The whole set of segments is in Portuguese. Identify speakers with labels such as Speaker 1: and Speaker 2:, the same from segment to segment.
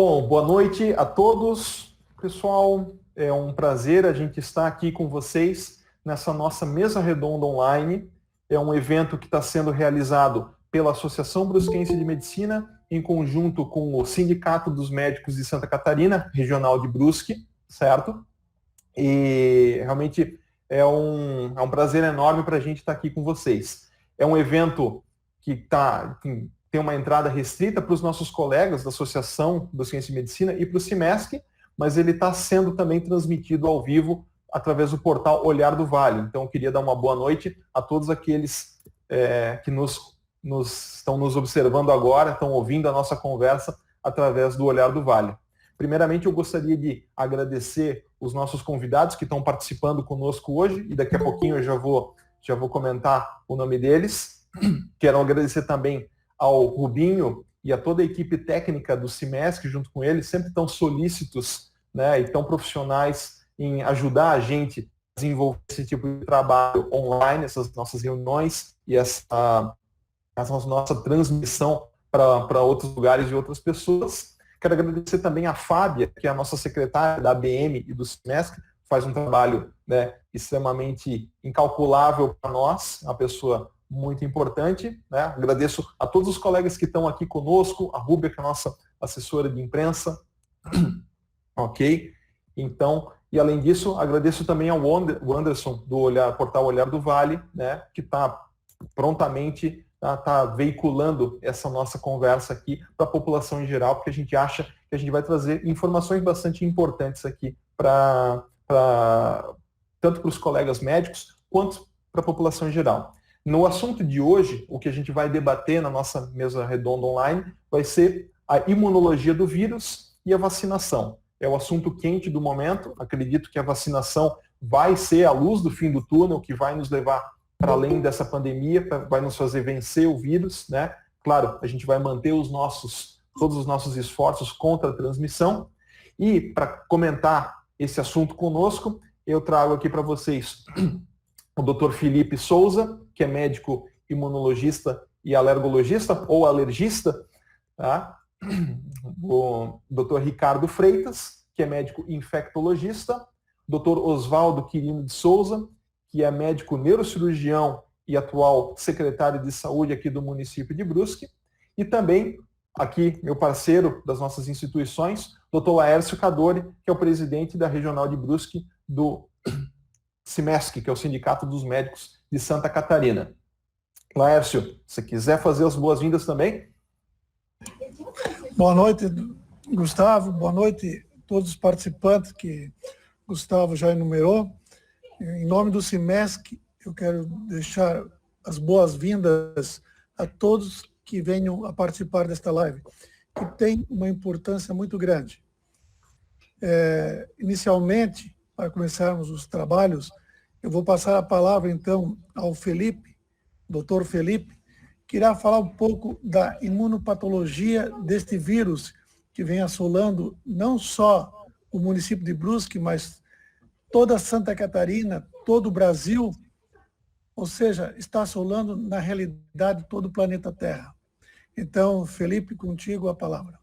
Speaker 1: Bom, boa noite a todos. Pessoal, é um prazer a gente estar aqui com vocês nessa nossa mesa redonda online. É um evento que está sendo realizado pela Associação Brusquense de Medicina, em conjunto com o Sindicato dos Médicos de Santa Catarina, Regional de Brusque, certo? E realmente é um prazer enorme para a gente estar aqui com vocês. É um evento que tem uma entrada restrita para os nossos colegas da Associação do Ciência e Medicina e para o CIMESC, mas ele está sendo também transmitido ao vivo através do portal Olhar do Vale. Então, eu queria dar uma boa noite a todos aqueles que estão nos observando agora, estão ouvindo a nossa conversa através do Olhar do Vale. Primeiramente, eu gostaria de agradecer os nossos convidados que estão participando conosco hoje, e daqui a pouquinho eu já vou comentar o nome deles. Quero agradecer também ao Rubinho e a toda a equipe técnica do CIMESC, junto com ele, sempre tão solícitos, né, e tão profissionais em ajudar a gente a desenvolver esse tipo de trabalho online, essas nossas reuniões e essa nossa transmissão para outros lugares e outras pessoas. Quero agradecer também a Fábia, que é a nossa secretária da ABM e do CIMESC, faz um trabalho, né, extremamente incalculável para nós, uma pessoa muito importante, né? Agradeço a todos os colegas que estão aqui conosco, a Rúbia, que é a nossa assessora de imprensa, ok? Então, e além disso, agradeço também ao Anderson, do portal Olhar do Vale, né, que está prontamente tá veiculando essa nossa conversa aqui para a população em geral, porque a gente acha que a gente vai trazer informações bastante importantes aqui tanto para os colegas médicos quanto para a população em geral. No assunto de hoje, o que a gente vai debater na nossa mesa redonda online vai ser a imunologia do vírus e a vacinação. É o assunto quente do momento. Acredito que a vacinação vai ser a luz do fim do túnel, que vai nos levar para além dessa pandemia, vai nos fazer vencer o vírus, né? Claro, a gente vai manter todos os nossos esforços contra a transmissão. E para comentar esse assunto conosco, eu trago aqui para vocês o Dr. Felipe Souza, que é médico imunologista e alergologista, ou alergista, tá? O Dr. Ricardo Freitas, que é médico infectologista, Dr. Oswaldo Quirino de Souza, que é médico neurocirurgião e atual secretário de saúde aqui do município de Brusque, e também aqui meu parceiro das nossas instituições, Dr. Laércio Cadori, que é o presidente da Regional de Brusque do CIMESC, que é o Sindicato dos Médicos de Santa Catarina. Laércio, se quiser fazer as boas-vindas também.
Speaker 2: Boa noite, Gustavo. Boa noite a todos os participantes que Gustavo já enumerou. Em nome do CIMESC, eu quero deixar as boas-vindas a todos que venham a participar desta live, que tem uma importância muito grande. Inicialmente, para começarmos os trabalhos, eu vou passar a palavra, então, ao Felipe, doutor Felipe, que irá falar um pouco da imunopatologia deste vírus que vem assolando não só o município de Brusque, mas toda Santa Catarina, todo o Brasil, ou seja, está assolando, na realidade, todo o planeta Terra. Então, Felipe, contigo a palavra.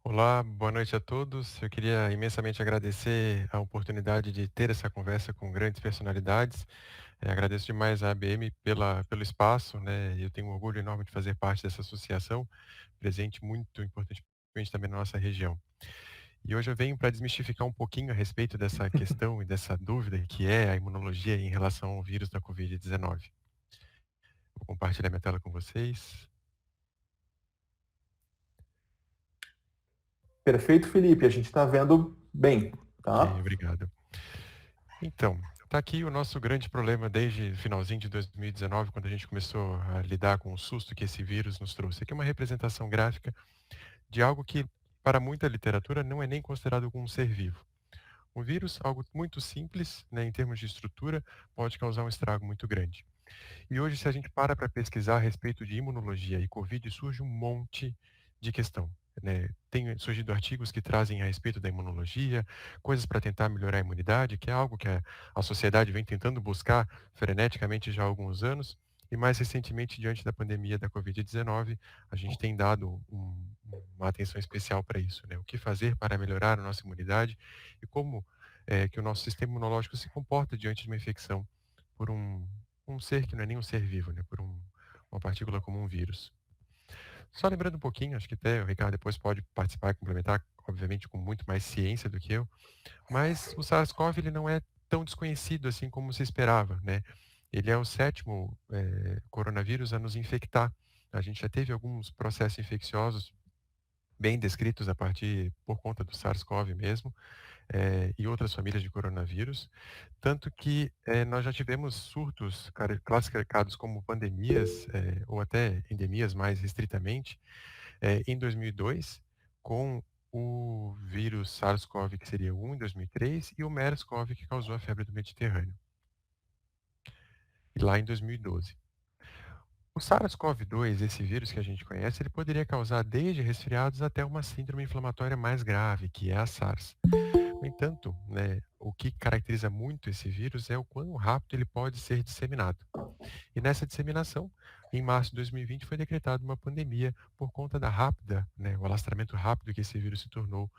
Speaker 3: Olá, boa noite a todos. Eu queria imensamente agradecer a oportunidade de ter essa conversa com grandes personalidades. Agradeço demais à ABM pelo espaço, né? Eu tenho um orgulho enorme de fazer parte dessa associação, presente muito importantemente também na nossa região. E hoje eu venho para desmistificar um pouquinho a respeito dessa questão e dessa dúvida que é a imunologia em relação ao vírus da Covid-19. Vou compartilhar minha tela com vocês.
Speaker 1: Perfeito, Felipe. A gente está vendo bem, tá?
Speaker 3: Ok, obrigado. Então, está aqui o nosso grande problema desde o finalzinho de 2019, quando a gente começou a lidar com o susto que esse vírus nos trouxe. Aqui é uma representação gráfica de algo que, para muita literatura, não é nem considerado como um ser vivo. Um vírus, algo muito simples, né, em termos de estrutura, pode causar um estrago muito grande. E hoje, se a gente para pesquisar a respeito de imunologia e Covid, surge um monte de questão. Né? Tem surgido artigos que trazem a respeito da imunologia, coisas para tentar melhorar a imunidade, que é algo que a sociedade vem tentando buscar freneticamente já há alguns anos. E mais recentemente, diante da pandemia da Covid-19, a gente tem dado uma atenção especial para isso, né? O que fazer para melhorar a nossa imunidade e como que o nosso sistema imunológico se comporta diante de uma infecção por um ser que não é nem um ser vivo, né? Por uma partícula como um vírus. Só lembrando um pouquinho, acho que até o Ricardo depois pode participar e complementar, obviamente com muito mais ciência do que eu, mas o SARS-CoV ele não é tão desconhecido assim como se esperava, né? Ele é o sétimo coronavírus a nos infectar. A gente já teve alguns processos infecciosos bem descritos a partir por conta do SARS-CoV mesmo, e outras famílias de coronavírus, tanto que nós já tivemos surtos classificados como pandemias ou até endemias mais estritamente em 2002, com o vírus SARS-CoV, que seria o 1 em 2003, e o MERS-CoV, que causou a febre do Mediterrâneo, e lá em 2012. O SARS-CoV-2, esse vírus que a gente conhece, ele poderia causar desde resfriados até uma síndrome inflamatória mais grave, que é a SARS. No entanto, né, o que caracteriza muito esse vírus é o quão rápido ele pode ser disseminado. E nessa disseminação, em março de 2020, foi decretada uma pandemia por conta da rápida, né, o alastramento rápido que esse vírus se tornou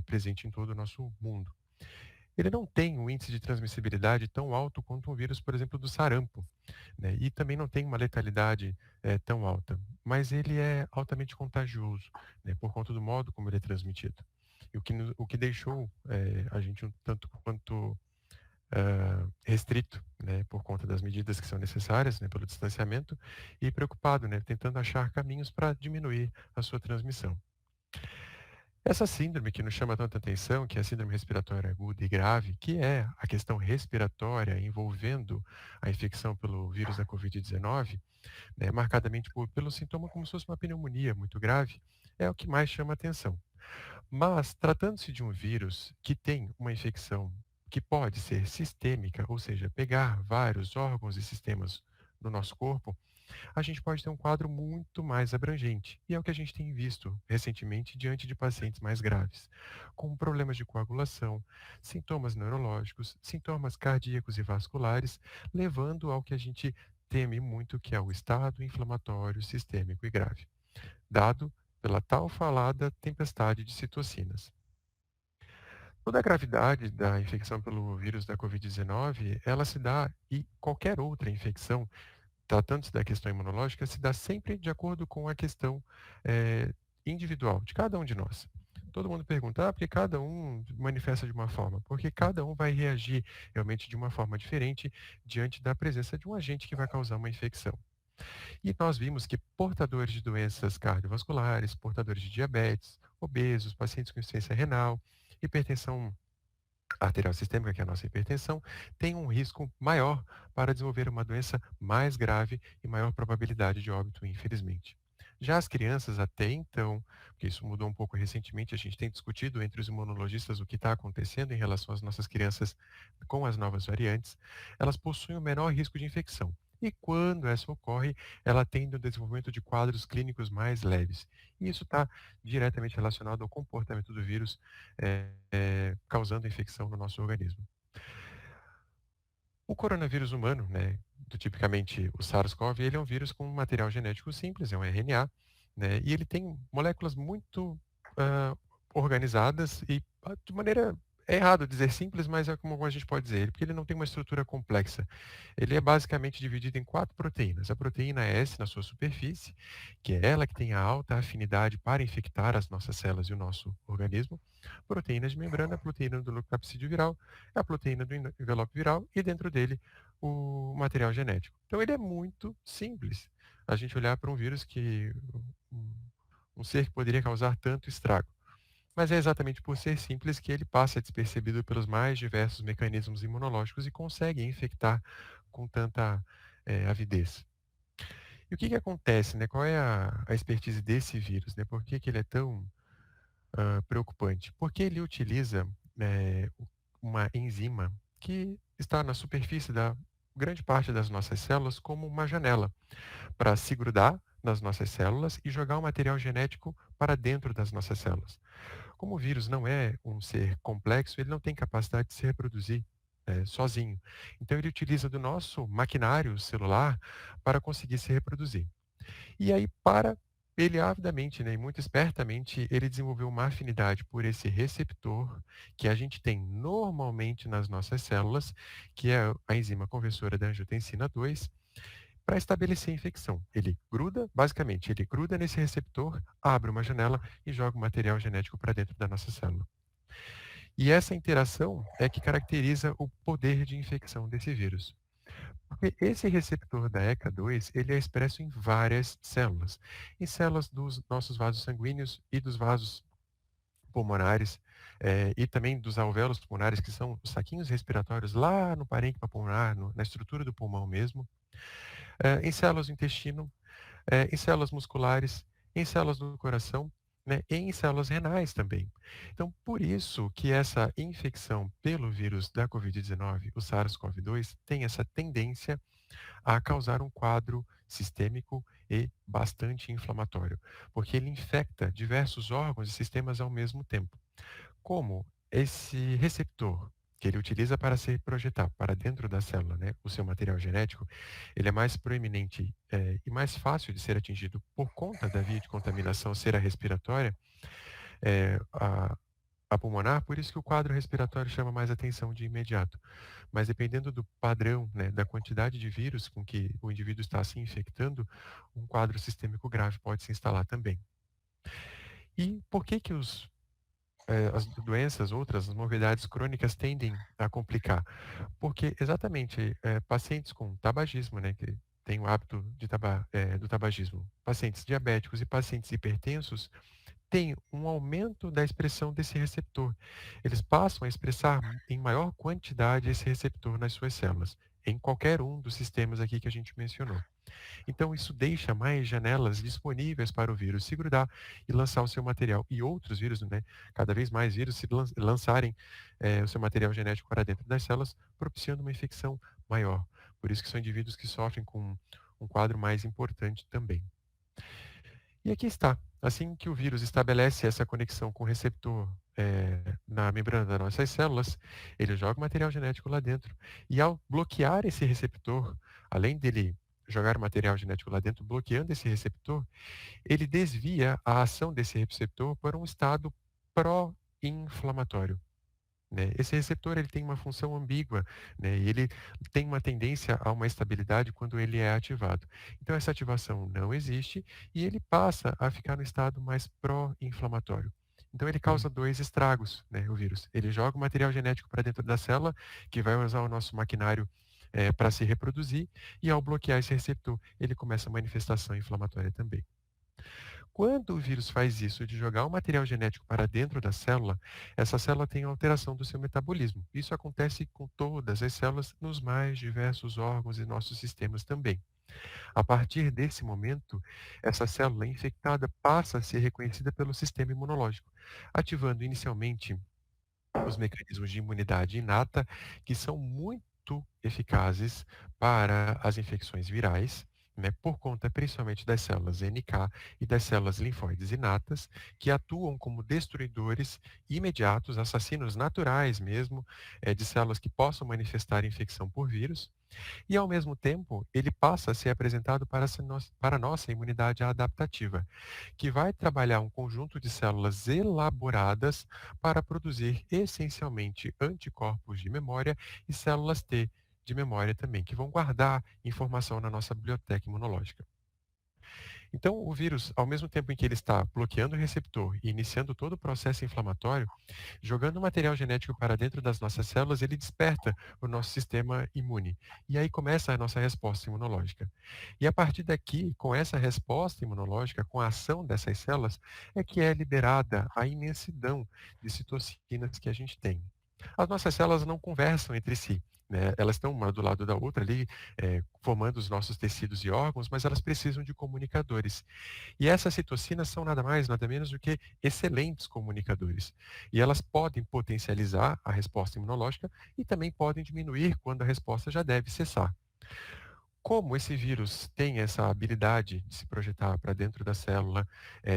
Speaker 3: presente em todo o nosso mundo. Ele não tem um índice de transmissibilidade tão alto quanto um vírus, por exemplo, do sarampo, né, e também não tem uma letalidade tão alta, mas ele é altamente contagioso, né, por conta do modo como ele é transmitido. E o que deixou a gente um tanto quanto restrito, né, por conta das medidas que são necessárias, né, pelo distanciamento, e preocupado, né, tentando achar caminhos para diminuir a sua transmissão. Essa síndrome que nos chama tanta atenção, que é a síndrome respiratória aguda e grave, que é a questão respiratória envolvendo a infecção pelo vírus da Covid-19, né, marcadamente pelo sintoma como se fosse uma pneumonia muito grave, é o que mais chama atenção. Mas, tratando-se de um vírus que tem uma infecção que pode ser sistêmica, ou seja, pegar vários órgãos e sistemas do nosso corpo, a gente pode ter um quadro muito mais abrangente. E é o que a gente tem visto recentemente diante de pacientes mais graves, com problemas de coagulação, sintomas neurológicos, sintomas cardíacos e vasculares, levando ao que a gente teme muito, que é o estado inflamatório sistêmico e grave, dado pela tal falada tempestade de citocinas. Toda a gravidade da infecção pelo vírus da Covid-19, ela se dá, e qualquer outra infecção, tratando-se da questão imunológica, se dá sempre de acordo com a questão individual de cada um de nós. Todo mundo pergunta, porque cada um manifesta de uma forma? Porque cada um vai reagir realmente de uma forma diferente diante da presença de um agente que vai causar uma infecção. E nós vimos que portadores de doenças cardiovasculares, portadores de diabetes, obesos, pacientes com insuficiência renal, hipertensão arterial sistêmica, que é a nossa hipertensão, tem um risco maior para desenvolver uma doença mais grave e maior probabilidade de óbito, infelizmente. Já as crianças, até então, porque isso mudou um pouco recentemente, a gente tem discutido entre os imunologistas o que está acontecendo em relação às nossas crianças com as novas variantes, elas possuem o menor risco de infecção. E quando essa ocorre, ela tende ao desenvolvimento de quadros clínicos mais leves. E isso está diretamente relacionado ao comportamento do vírus, causando infecção no nosso organismo. O coronavírus humano, né, tipicamente o SARS-CoV, ele é um vírus com um material genético simples, é um RNA, né, e ele tem moléculas muito organizadas e de maneira. É errado dizer simples, mas é como a gente pode dizer, porque ele não tem uma estrutura complexa. Ele é basicamente dividido em 4 proteínas. A proteína S na sua superfície, que é ela que tem a alta afinidade para infectar as nossas células e o nosso organismo. Proteínas de membrana, a proteína do núcleo viral, a proteína do envelope viral e dentro dele o material genético. Então ele é muito simples. A gente olhar para um vírus que um ser que poderia causar tanto estrago. Mas é exatamente por ser simples que ele passa despercebido pelos mais diversos mecanismos imunológicos e consegue infectar com tanta avidez. E o que acontece, né? Qual é a expertise desse vírus, né? Por que ele é tão preocupante? Porque ele utiliza uma enzima que está na superfície da grande parte das nossas células como uma janela para se grudar nas nossas células e jogar o material genético para dentro das nossas células. Como o vírus não é um ser complexo, ele não tem capacidade de se reproduzir sozinho. Então ele utiliza do nosso maquinário celular para conseguir se reproduzir. E aí, ele avidamente, né, e muito espertamente, ele desenvolveu uma afinidade por esse receptor que a gente tem normalmente nas nossas células, que é a enzima conversora da angiotensina 2, para estabelecer a infecção. Basicamente, ele gruda nesse receptor, abre uma janela e joga o material genético para dentro da nossa célula. E essa interação é que caracteriza o poder de infecção desse vírus. Porque esse receptor da ECA2, ele é expresso em várias células. Em células dos nossos vasos sanguíneos e dos vasos pulmonares, e também dos alvéolos pulmonares, que são os saquinhos respiratórios lá no parênquima pulmonar, na estrutura do pulmão mesmo. Em células do intestino, em células musculares, em células do coração, né, e em células renais também. Então, por isso que essa infecção pelo vírus da Covid-19, o SARS-CoV-2, tem essa tendência a causar um quadro sistêmico e bastante inflamatório, porque ele infecta diversos órgãos e sistemas ao mesmo tempo. Como esse receptor que ele utiliza para se projetar para dentro da célula, né, o seu material genético, ele é mais proeminente e mais fácil de ser atingido por conta da via de contaminação ser a respiratória, é, a, a pulmonar, por isso que o quadro respiratório chama mais atenção de imediato. Mas dependendo do padrão, né, da quantidade de vírus com que o indivíduo está se infectando, um quadro sistêmico grave pode se instalar também. E por que que as doenças, as morbidades crônicas tendem a complicar? Porque exatamente pacientes com tabagismo, né, que têm o hábito do tabagismo, pacientes diabéticos e pacientes hipertensos, têm um aumento da expressão desse receptor. Eles passam a expressar em maior quantidade esse receptor nas suas células, em qualquer um dos sistemas aqui que a gente mencionou. Então, isso deixa mais janelas disponíveis para o vírus se grudar e lançar o seu material. E outros vírus, né, cada vez mais vírus se lançarem o seu material genético para dentro das células, propiciando uma infecção maior. Por isso que são indivíduos que sofrem com um quadro mais importante também. E aqui está. Assim que o vírus estabelece essa conexão com o receptor na membrana das nossas células, ele joga o material genético lá dentro. E ao bloquear esse receptor, além dele jogar o material genético lá dentro, bloqueando esse receptor, ele desvia a ação desse receptor para um estado pró-inflamatório. Né? Esse receptor ele tem uma função ambígua, né? E ele tem uma tendência a uma estabilidade quando ele é ativado. Então, essa ativação não existe e ele passa a ficar no estado mais pró-inflamatório. Então, ele causa dois estragos, né, o vírus. Ele joga o material genético para dentro da célula, que vai usar o nosso maquinário para se reproduzir, e ao bloquear esse receptor, ele começa a manifestação inflamatória também. Quando o vírus faz isso de jogar o material genético para dentro da célula, essa célula tem alteração do seu metabolismo. Isso acontece com todas as células nos mais diversos órgãos e nossos sistemas também. A partir desse momento, essa célula infectada passa a ser reconhecida pelo sistema imunológico, ativando inicialmente os mecanismos de imunidade inata, que são muito eficazes para as infecções virais, né, por conta principalmente das células NK e das células linfóides inatas, que atuam como destruidores imediatos, assassinos naturais mesmo, de células que possam manifestar infecção por vírus. E, ao mesmo tempo, ele passa a ser apresentado para a nossa imunidade adaptativa, que vai trabalhar um conjunto de células elaboradas para produzir essencialmente anticorpos de memória e células T de memória também, que vão guardar informação na nossa biblioteca imunológica. Então, o vírus, ao mesmo tempo em que ele está bloqueando o receptor e iniciando todo o processo inflamatório, jogando o material genético para dentro das nossas células, ele desperta o nosso sistema imune. E aí começa a nossa resposta imunológica. E a partir daqui, com essa resposta imunológica, com a ação dessas células, é que é liberada a imensidão de citocinas que a gente tem. As nossas células não conversam entre si. Né? Elas estão uma do lado da outra ali, formando os nossos tecidos e órgãos, mas elas precisam de comunicadores. E essas citocinas são nada mais, nada menos do que excelentes comunicadores. E elas podem potencializar a resposta imunológica e também podem diminuir quando a resposta já deve cessar. Como esse vírus tem essa habilidade de se projetar para dentro da célula,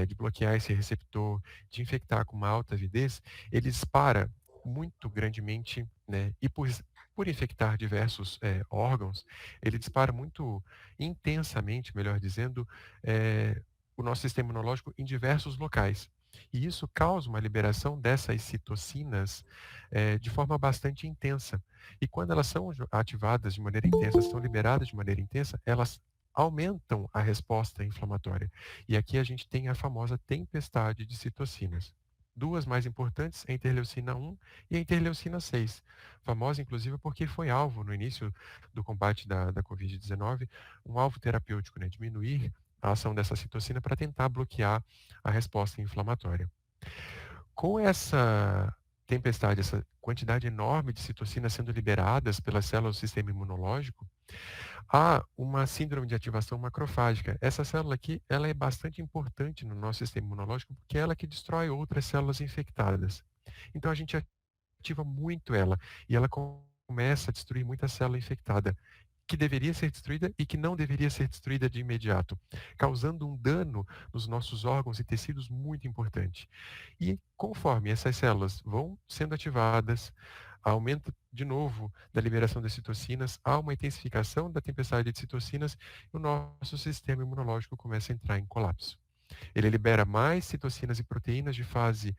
Speaker 3: de bloquear esse receptor, de infectar com uma alta avidez, ele dispara muito grandemente, né, e por infectar diversos órgãos, ele dispara muito intensamente, melhor dizendo, o nosso sistema imunológico em diversos locais. E isso causa uma liberação dessas citocinas de forma bastante intensa. E quando elas são ativadas de maneira intensa, são liberadas de maneira intensa, elas aumentam a resposta inflamatória. E aqui a gente tem a famosa tempestade de citocinas. Duas mais importantes, a interleucina 1 e a interleucina 6. Famosa, inclusive, porque foi alvo no início do combate da Covid-19, um alvo terapêutico, né? Diminuir a ação dessa citocina para tentar bloquear a resposta inflamatória. Com essa tempestade, essa quantidade enorme de citocinas sendo liberadas pelas células do sistema imunológico, há uma síndrome de ativação macrofágica. Essa célula aqui, ela é bastante importante no nosso sistema imunológico porque é ela que destrói outras células infectadas. Então a gente ativa muito ela e ela começa a destruir muita célula infectada que deveria ser destruída e que não deveria ser destruída de imediato, causando um dano nos nossos órgãos e tecidos muito importante. E conforme essas células vão sendo ativadas, aumenta de novo da liberação das citocinas, há uma intensificação da tempestade de citocinas e o nosso sistema imunológico começa a entrar em colapso. Ele libera mais citocinas e proteínas de fase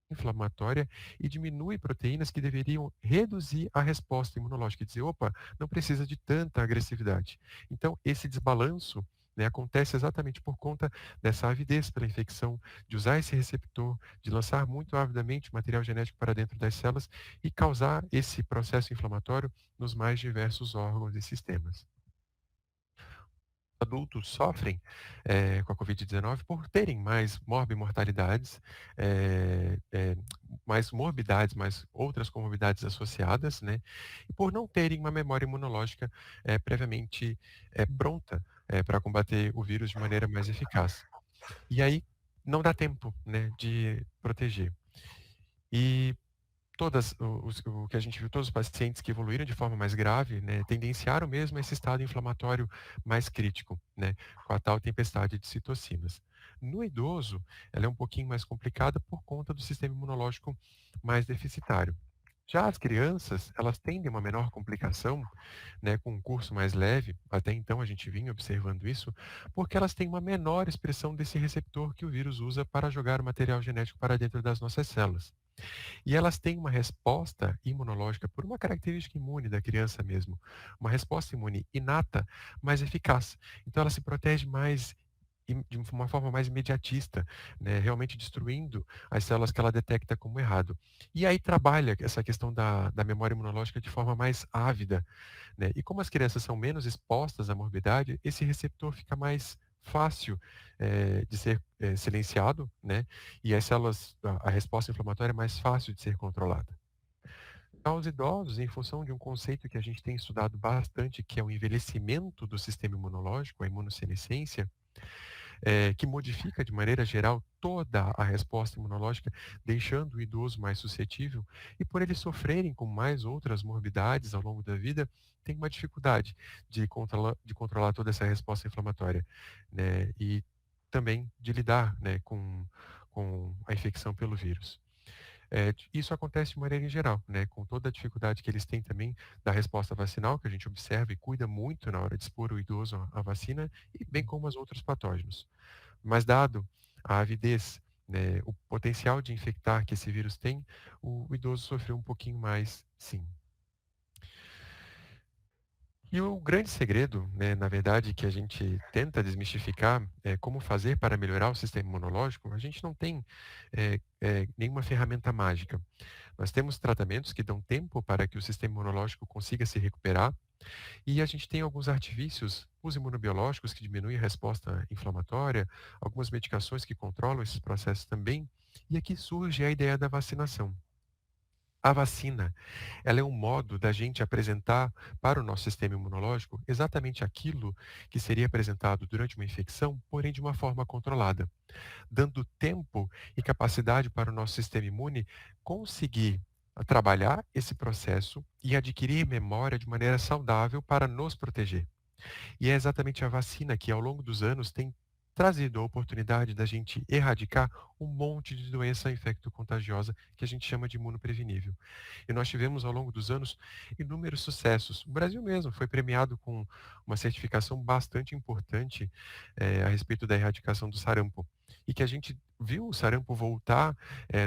Speaker 3: inflamatória e diminui proteínas que deveriam reduzir a resposta imunológica e dizer, opa, não precisa de tanta agressividade. Então, esse desbalanço, né, acontece exatamente por conta dessa avidez pela infecção, de usar esse receptor, de lançar muito avidamente material genético para dentro das células e causar esse processo inflamatório nos mais diversos órgãos e sistemas. Adultos sofrem com a Covid-19 por terem mais morbimortalidades, mais morbidades, mais outras comorbidades associadas, né? E por não terem uma memória imunológica previamente pronta para combater o vírus de maneira mais eficaz. E aí não dá tempo, né, de proteger. E o que a gente viu, todos os pacientes que evoluíram de forma mais grave, né, tendenciaram mesmo a esse estado inflamatório mais crítico, né, com a tal tempestade de citocinas. No idoso, ela é um pouquinho mais complicada por conta do sistema imunológico mais deficitário. Já as crianças, elas tendem uma menor complicação, né, com um curso mais leve, até então a gente vinha observando isso, porque elas têm uma menor expressão desse receptor que o vírus usa para jogar o material genético para dentro das nossas células. E elas têm uma resposta imunológica por uma característica imune da criança mesmo, uma resposta imune inata, mais eficaz. Então ela se protege mais de uma forma mais imediatista, né, realmente destruindo as células que ela detecta como errado. E aí trabalha essa questão da memória imunológica de forma mais ávida, né? E como as crianças são menos expostas à morbidade, esse receptor fica mais fácil de ser silenciado, né? E as células, a resposta inflamatória é mais fácil de ser controlada. Aos idosos, em função de um conceito que a gente tem estudado bastante, que é o envelhecimento do sistema imunológico, a imunossenescência, que modifica de maneira geral toda a resposta imunológica, deixando o idoso mais suscetível, e por eles sofrerem com mais outras morbidades ao longo da vida, tem uma dificuldade de controlar toda essa resposta inflamatória, né? E também de lidar, né, com a infecção pelo vírus. Isso acontece de maneira em geral, né, com toda a dificuldade que eles têm também da resposta vacinal, que a gente observa e cuida muito na hora de expor o idoso à vacina, e bem como os outros patógenos. Mas dado a avidez, né, o potencial de infectar que esse vírus tem, o idoso sofreu um pouquinho mais, sim. E o grande segredo, né, na verdade, que a gente tenta desmistificar é como fazer para melhorar o sistema imunológico. A gente não tem nenhuma ferramenta mágica. Nós temos tratamentos que dão tempo para que o sistema imunológico consiga se recuperar, e a gente tem alguns artifícios, os imunobiológicos que diminuem a resposta inflamatória, algumas medicações que controlam esses processos também, e aqui surge a ideia da vacinação. A vacina, ela é um modo da gente apresentar para o nosso sistema imunológico exatamente aquilo que seria apresentado durante uma infecção, porém de uma forma controlada, dando tempo e capacidade para o nosso sistema imune conseguir trabalhar esse processo e adquirir memória de maneira saudável para nos proteger. E é exatamente a vacina que, ao longo dos anos, tem trazido a oportunidade da gente erradicar um monte de doença infecto-contagiosa que a gente chama de imunoprevenível. E nós tivemos ao longo dos anos inúmeros sucessos. O Brasil mesmo foi premiado com uma certificação bastante importante a respeito da erradicação do sarampo. E que a gente viu o sarampo voltar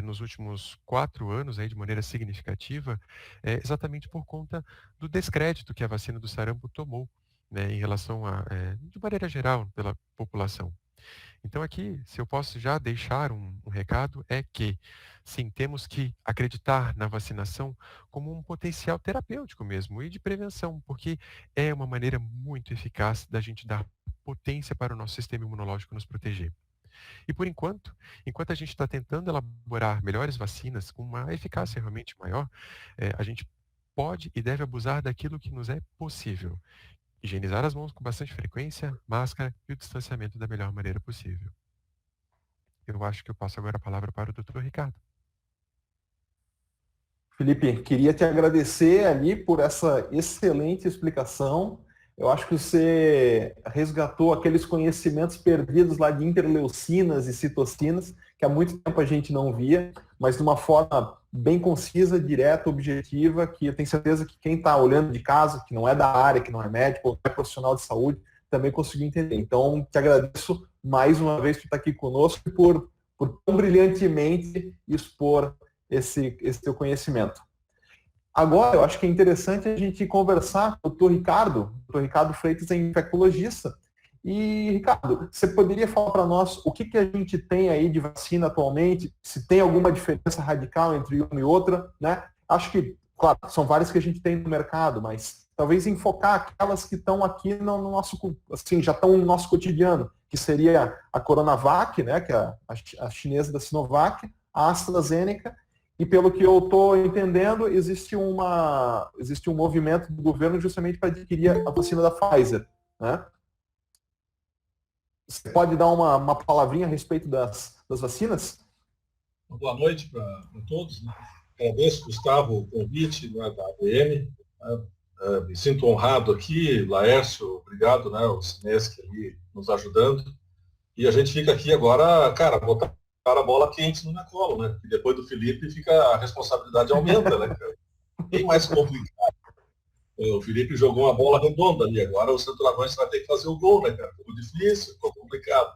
Speaker 3: nos últimos 4 anos aí, de maneira significativa, exatamente por conta do descrédito que a vacina do sarampo tomou, né, em relação de maneira geral, pela população. Então aqui, se eu posso já deixar um recado, é que, sim, temos que acreditar na vacinação como um potencial terapêutico mesmo e de prevenção, porque é uma maneira muito eficaz da gente dar potência para o nosso sistema imunológico nos proteger. E por enquanto a gente está tentando elaborar melhores vacinas com uma eficácia realmente maior, a gente pode e deve abusar daquilo que nos é possível. Higienizar as mãos com bastante frequência, máscara e o distanciamento da melhor maneira possível. Eu acho que eu passo agora a palavra para o Dr. Ricardo.
Speaker 1: Felipe, queria te agradecer ali por essa excelente explicação. Eu acho que você resgatou aqueles conhecimentos perdidos lá de interleucinas e citocinas, que há muito tempo a gente não via, mas de uma forma bem concisa, direta, objetiva, que eu tenho certeza que quem está olhando de casa, que não é da área, que não é médico, ou não é profissional de saúde, também conseguiu entender. Então, te agradeço mais uma vez por estar aqui conosco e por tão brilhantemente expor esse teu conhecimento. Agora, eu acho que é interessante a gente conversar com o Dr. Ricardo Freitas é infectologista. E, Ricardo, você poderia falar para nós o que a gente tem aí de vacina atualmente, se tem alguma diferença radical entre uma e outra, né? Acho que, claro, são várias que a gente tem no mercado, mas talvez enfocar aquelas que estão aqui no nosso, assim, já estão no nosso cotidiano, que seria a Coronavac, né, que é a chinesa da Sinovac, a AstraZeneca. E pelo que eu estou entendendo, existe um movimento do governo justamente para adquirir a vacina da Pfizer, né? Você pode dar uma palavrinha a respeito das vacinas?
Speaker 4: Boa noite para todos. Agradeço, Gustavo, o convite, né, da ABM. Me sinto honrado aqui, Laércio, obrigado, né, o Sinesc ali nos ajudando. E a gente fica aqui agora, cara, botar a bola quente no meu colo, né? E depois do Felipe fica a responsabilidade aumenta, né, cara? Bem mais complicado. O Felipe jogou uma bola redonda ali, agora o centroavante vai ter que fazer o gol, né, cara? Ficou difícil, ficou complicado.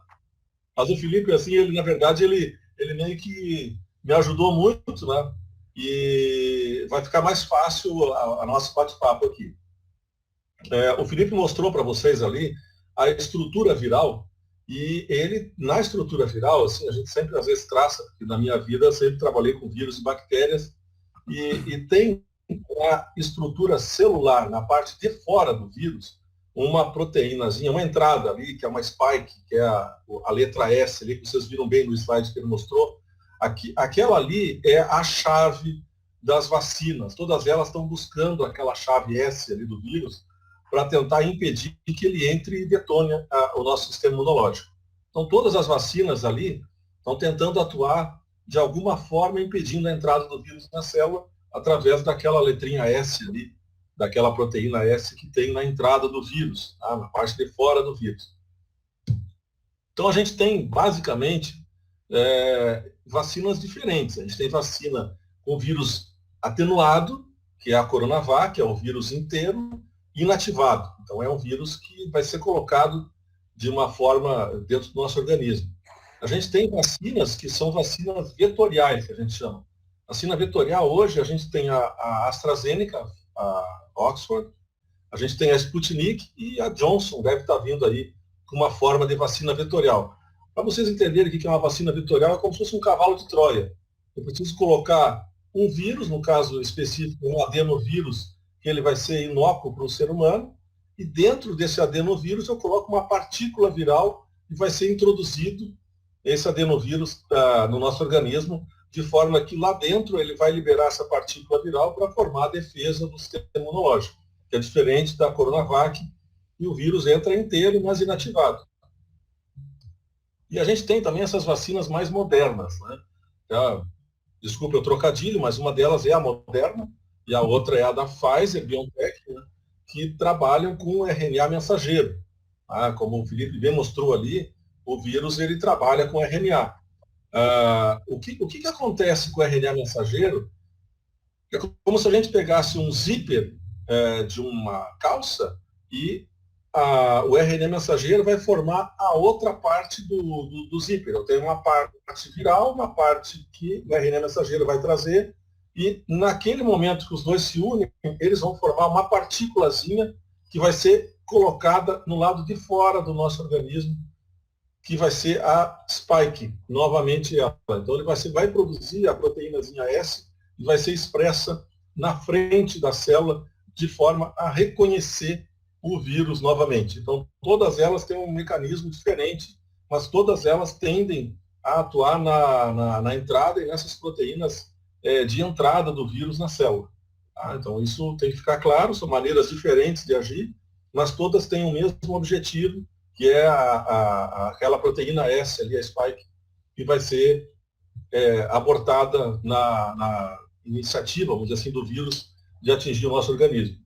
Speaker 4: Mas o Felipe, assim, ele, na verdade, ele meio que me ajudou muito, né? E vai ficar mais fácil a nosso bate-papo aqui. O Felipe mostrou para vocês ali a estrutura viral. E ele, na estrutura viral, assim, a gente sempre às vezes traça, porque na minha vida eu sempre trabalhei com vírus e bactérias, e tem a estrutura celular, na parte de fora do vírus, uma proteínazinha, uma entrada ali, que é uma spike, que é a letra S ali, que vocês viram bem no slide que ele mostrou. Aquela ali é a chave das vacinas. Todas elas estão buscando aquela chave S ali do vírus, para tentar impedir que ele entre e detone o nosso sistema imunológico. Então, todas as vacinas ali estão tentando atuar de alguma forma impedindo a entrada do vírus na célula através daquela letrinha S ali, daquela proteína S que tem na entrada do vírus, tá? Na parte de fora do vírus. Então, a gente tem, basicamente, vacinas diferentes. A gente tem vacina com vírus atenuado, que é a Coronavac, que é um vírus inteiro, inativado. Então, é um vírus que vai ser colocado de uma forma dentro do nosso organismo. A gente tem vacinas que são vacinas vetoriais, que a gente chama. Vacina vetorial, hoje, a gente tem a AstraZeneca, a Oxford, a gente tem a Sputnik e a Johnson deve estar vindo aí com uma forma de vacina vetorial. Para vocês entenderem o que é uma vacina vetorial, é como se fosse um cavalo de Troia. Eu preciso colocar um vírus, no caso específico, um adenovírus, que ele vai ser inócuo para o ser humano, e dentro desse adenovírus eu coloco uma partícula viral e vai ser introduzido esse adenovírus no nosso organismo, de forma que lá dentro ele vai liberar essa partícula viral para formar a defesa do sistema imunológico, que é diferente da Coronavac, e o vírus entra inteiro, mas inativado. E a gente tem também essas vacinas mais modernas, né? Desculpe o trocadilho, mas uma delas é a Moderna, e a outra é a da Pfizer, BioNTech, né, que trabalham com RNA mensageiro. Como o Felipe bem mostrou ali, o vírus ele trabalha com RNA. O que acontece com o RNA mensageiro? É como se a gente pegasse um zíper de uma calça e o RNA mensageiro vai formar a outra parte do zíper. Eu tenho uma parte viral, uma parte que o RNA mensageiro vai trazer, e naquele momento que os dois se unem, eles vão formar uma partículazinha que vai ser colocada no lado de fora do nosso organismo, que vai ser a spike, novamente ela. Então ele vai produzir a proteínazinha S e vai ser expressa na frente da célula de forma a reconhecer o vírus novamente. Então todas elas têm um mecanismo diferente, mas todas elas tendem a atuar na entrada e nessas proteínas de entrada do vírus na célula. Tá? Então isso tem que ficar claro, são maneiras diferentes de agir, mas todas têm o mesmo objetivo, que é aquela proteína S ali, a spike, que vai ser abortada na iniciativa, vamos dizer assim, do vírus de atingir o nosso organismo.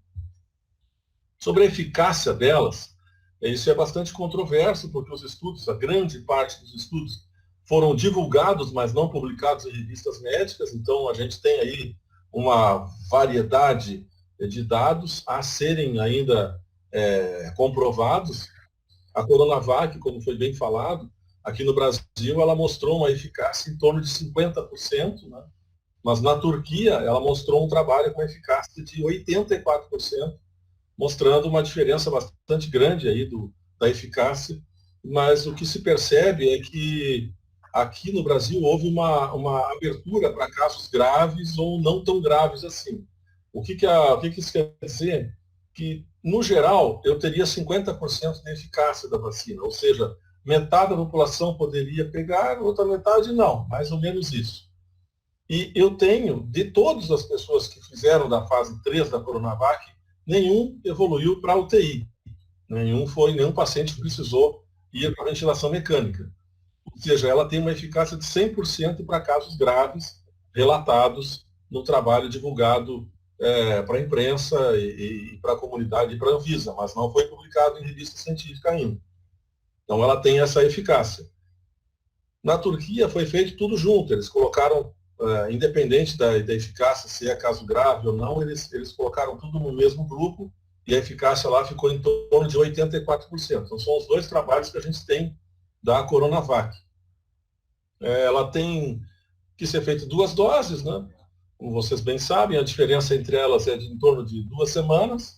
Speaker 4: Sobre a eficácia delas, isso é bastante controverso, porque os estudos, a grande parte dos estudos, foram divulgados, mas não publicados em revistas médicas, então a gente tem aí uma variedade de dados a serem ainda comprovados. A Coronavac, como foi bem falado, aqui no Brasil, ela mostrou uma eficácia em torno de 50%, né? Mas na Turquia, ela mostrou um trabalho com eficácia de 84%, mostrando uma diferença bastante grande aí da eficácia. Mas o que se percebe é que aqui no Brasil houve uma abertura para casos graves ou não tão graves assim. O que isso quer dizer? Que, no geral, eu teria 50% de eficácia da vacina, ou seja, metade da população poderia pegar, outra metade não, mais ou menos isso. E eu tenho, de todas as pessoas que fizeram da fase 3 da Coronavac, nenhum evoluiu para a UTI, nenhum paciente precisou ir para a ventilação mecânica. Ou seja, ela tem uma eficácia de 100% para casos graves relatados no trabalho divulgado para a imprensa e para a comunidade e para a Anvisa, mas não foi publicado em revista científica ainda. Então ela tem essa eficácia. Na Turquia foi feito tudo junto, eles colocaram, independente da eficácia, se é caso grave ou não, eles colocaram tudo no mesmo grupo e a eficácia lá ficou em torno de 84%. Então são os dois trabalhos que a gente tem da Coronavac. Ela tem que ser feita 2 doses, né? Como vocês bem sabem, a diferença entre elas é de em torno de 2 semanas,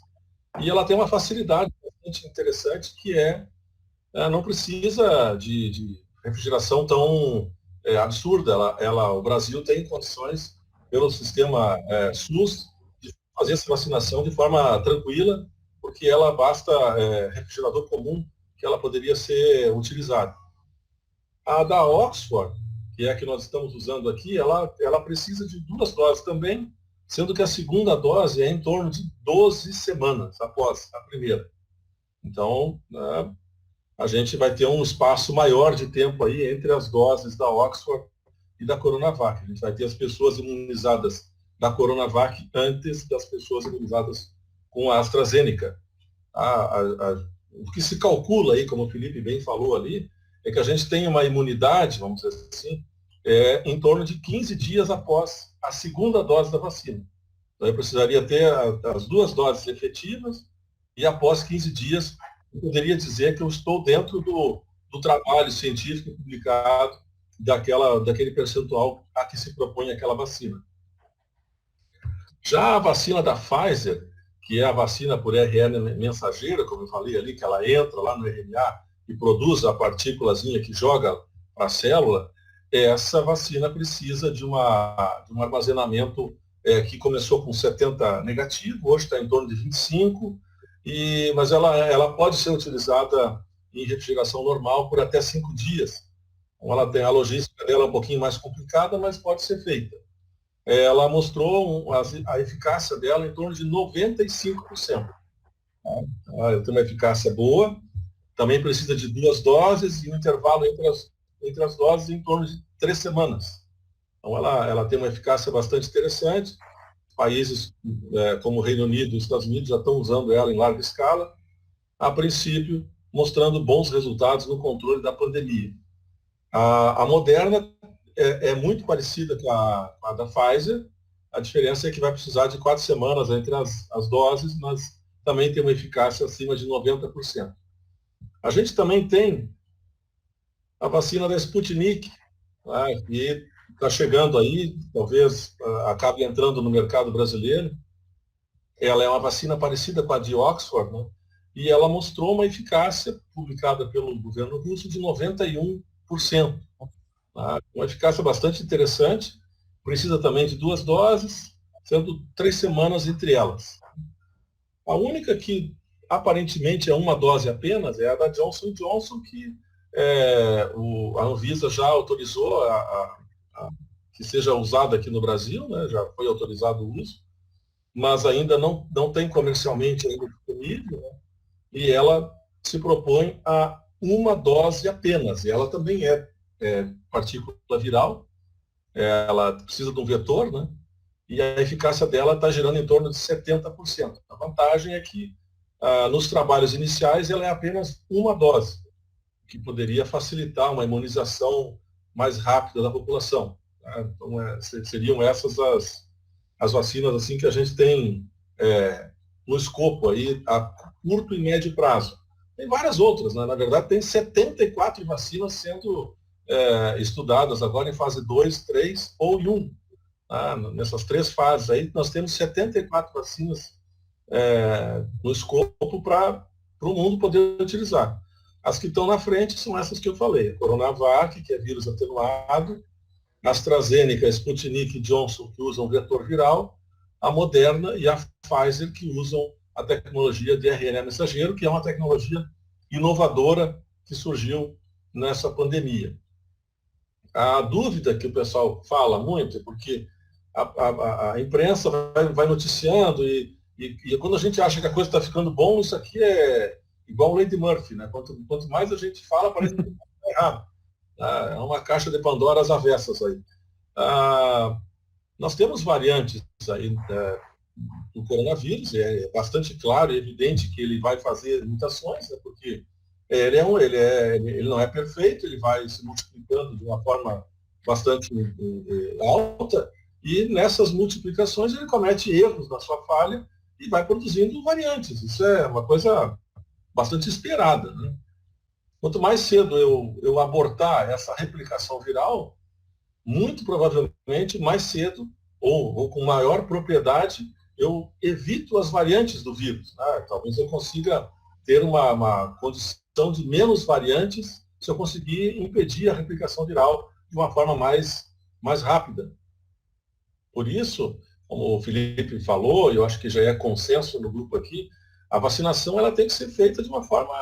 Speaker 4: e ela tem uma facilidade bastante interessante, que não precisa de refrigeração tão absurda. O Brasil tem condições, pelo sistema SUS, de fazer essa vacinação de forma tranquila, porque ela basta refrigerador comum que ela poderia ser utilizada. A da Oxford, que é a que nós estamos usando aqui, ela precisa de 2 doses também, sendo que a segunda dose é em torno de 12 semanas após a primeira. Então, a gente vai ter um espaço maior de tempo aí entre as doses da Oxford e da Coronavac. A gente vai ter as pessoas imunizadas da Coronavac antes das pessoas imunizadas com a AstraZeneca. O que se calcula aí, como o Felipe bem falou ali, é que a gente tem uma imunidade, vamos dizer assim, em torno de 15 dias após a segunda dose da vacina. Então, eu precisaria ter as 2 doses efetivas e após 15 dias eu poderia dizer que eu estou dentro do trabalho científico publicado daquele percentual a que se propõe aquela vacina. Já a vacina da Pfizer, que é a vacina por RNA mensageira, como eu falei ali, que ela entra lá no RNA e produz a partículazinha que joga para a célula, essa vacina precisa de um armazenamento que começou com 70 negativo, hoje está em torno de 25, mas ela pode ser utilizada em refrigeração normal por até 5 dias. Então, ela tem a logística dela um pouquinho mais complicada, mas pode ser feita. Ela mostrou a eficácia dela em torno de 95%. Ela tem uma eficácia boa, também precisa de 2 doses e um intervalo entre as doses em torno de 3 semanas. Então, ela tem uma eficácia bastante interessante. Países como o Reino Unido e os Estados Unidos já estão usando ela em larga escala. A princípio, mostrando bons resultados no controle da pandemia. A Moderna é muito parecida com a da Pfizer, a diferença é que vai precisar de 4 semanas entre as doses, mas também tem uma eficácia acima de 90%. A gente também tem a vacina da Sputnik, né, que está chegando aí, talvez acabe entrando no mercado brasileiro. Ela é uma vacina parecida com a de Oxford, né, e ela mostrou uma eficácia, publicada pelo governo russo, de 91%. Tá? Uma eficácia bastante interessante, precisa também de 2 doses, sendo 3 semanas entre elas. A única que aparentemente é uma dose apenas é a da Johnson & Johnson, que a Anvisa já autorizou que seja usada aqui no Brasil, né? Já foi autorizado o uso, mas ainda não tem comercialmente ainda disponível, né? E ela se propõe a uma dose apenas, e ela também é partícula viral, ela precisa de um vetor, né? E a eficácia dela está girando em torno de 70%. A vantagem é que, nos trabalhos iniciais, ela é apenas uma dose, que poderia facilitar uma imunização mais rápida da população. Tá? Então, seriam essas as vacinas assim, que a gente tem no escopo aí, a curto e médio prazo. Tem várias outras, né? Na verdade, tem 74 vacinas sendo estudadas agora em fase 2, 3 ou 1. Nessas 3 fases aí, nós temos 74 vacinas no escopo para o mundo poder utilizar. As que estão na frente são essas que eu falei. A Coronavac, que é vírus atenuado, a AstraZeneca, a Sputnik e Johnson, que usam vetor viral, a Moderna e a Pfizer, que usam a tecnologia de RNA mensageiro, que é uma tecnologia inovadora que surgiu nessa pandemia. A dúvida que o pessoal fala muito é porque a imprensa vai noticiando e quando a gente acha que a coisa está ficando bom, isso aqui é igual o Lady Murphy, né? Quanto mais a gente fala, parece que está errado. É uma caixa de Pandora às avessas aí. Nós temos variantes aí do coronavírus, é bastante claro e evidente que ele vai fazer mutações, né? Porque ele não é perfeito, ele vai se multiplicando de uma forma bastante alta, e nessas multiplicações ele comete erros na sua falha e vai produzindo variantes. Isso é uma coisa bastante esperada, né? Quanto mais cedo eu abortar essa replicação viral, muito provavelmente mais cedo ou com maior propriedade eu evito as variantes do vírus, né? Talvez eu consiga ter uma condição de menos variantes se eu conseguir impedir a replicação viral de uma forma mais rápida. Por isso, como o Felipe falou, e eu acho que já é consenso no grupo aqui, a vacinação ela tem que ser feita de uma forma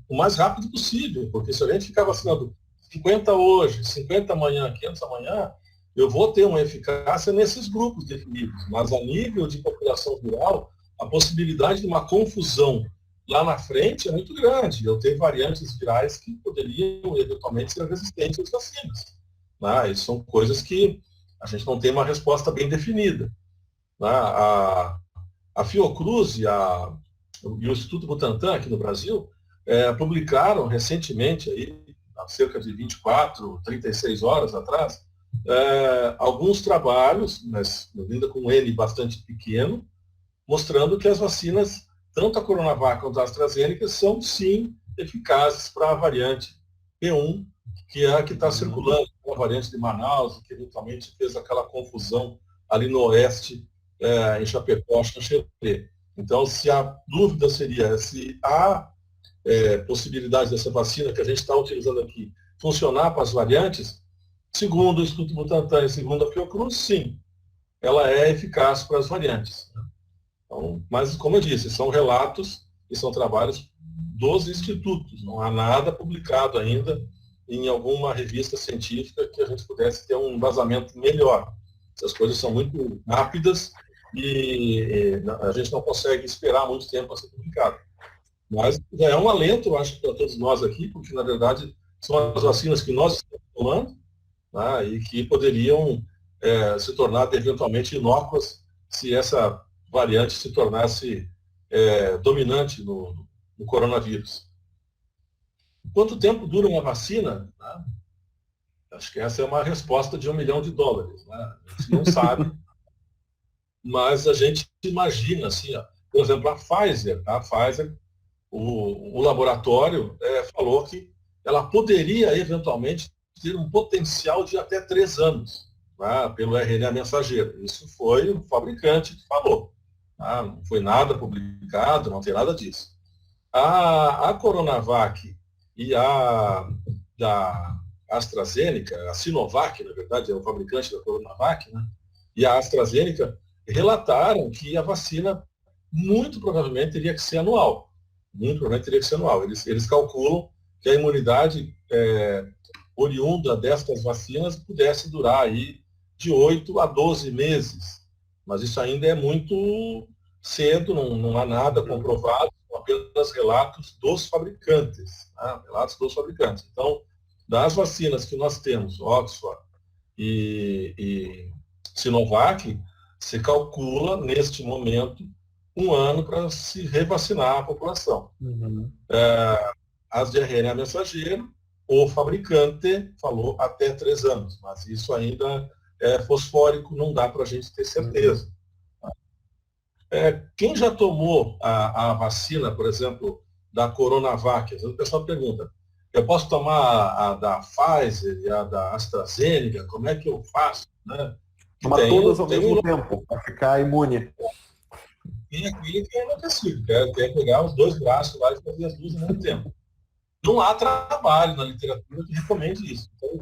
Speaker 4: o mais rápido possível, porque se a gente ficar vacinando 50 hoje, 50 amanhã, 500 amanhã, eu vou ter uma eficácia nesses grupos definidos, mas a nível de população viral, a possibilidade de uma confusão lá na frente é muito grande. Eu tenho variantes virais que poderiam eventualmente ser resistentes às vacinas. Né? E são coisas que a gente não tem uma resposta bem definida. Né? A Fiocruz e o Instituto Butantan, aqui no Brasil, publicaram recentemente, aí, há cerca de 24, 36 horas atrás, alguns trabalhos, mas ainda com um N bastante pequeno, mostrando que as vacinas, tanto a Coronavac quanto a AstraZeneca, são sim eficazes para a variante P1, que é a que está circulando, a variante de Manaus, que eventualmente fez aquela confusão ali no oeste, em Chapecó, Xanxerê. Então, se a dúvida seria se há possibilidade dessa vacina que a gente está utilizando aqui funcionar para as variantes, segundo o Instituto Butantan e segundo a Fiocruz, sim, ela é eficaz para as variantes. Então, mas, como eu disse, são relatos e são trabalhos dos institutos, não há nada publicado ainda em alguma revista científica que a gente pudesse ter um embasamento melhor. Essas coisas são muito rápidas e a gente não consegue esperar muito tempo para ser publicado. Mas já é um alento, eu acho, para todos nós aqui, porque, na verdade, são as vacinas que nós estamos tomando, né, e que poderiam se tornar eventualmente inócuas se essa variante se tornasse dominante no coronavírus. Quanto tempo dura uma vacina? Né? Acho que essa é uma resposta de $1 milhão. Né? A gente não sabe, mas a gente imagina, assim, ó, por exemplo, a Pfizer, o laboratório falou que ela poderia eventualmente ter um potencial de até 3 anos, tá? Pelo RNA mensageiro. Isso foi o fabricante que falou. Tá? Não foi nada publicado, não tem nada disso. A Coronavac e a da AstraZeneca, a Sinovac, na verdade, é o fabricante da Coronavac, né? E a AstraZeneca relataram que a vacina muito provavelmente teria que ser anual. Muito provavelmente teria que ser anual. Eles calculam que a imunidade oriunda destas vacinas pudesse durar aí de 8 a 12 meses. Mas isso ainda é muito cedo, não há nada comprovado, são apenas relatos dos fabricantes. Tá? Relatos dos fabricantes. Então, das vacinas que nós temos, Oxford e Sinovac, se calcula, neste momento, 1 ano para se revacinar a população. As de RNA mensageiro, o fabricante falou até 3 anos, mas isso ainda é fosfórico, não dá para a gente ter certeza. Quem já tomou a vacina, por exemplo, da Coronavac, às vezes o pessoal pergunta, eu posso tomar a da Pfizer e a da AstraZeneca, como é que eu faço? Né?
Speaker 1: Tomar todas ao mesmo tempo, para ficar imune.
Speaker 4: Tem aquele que é enlouquecido, quer pegar os 2 braços lá e fazer as 2 ao mesmo tempo. Não há trabalho na literatura que recomende isso. Então,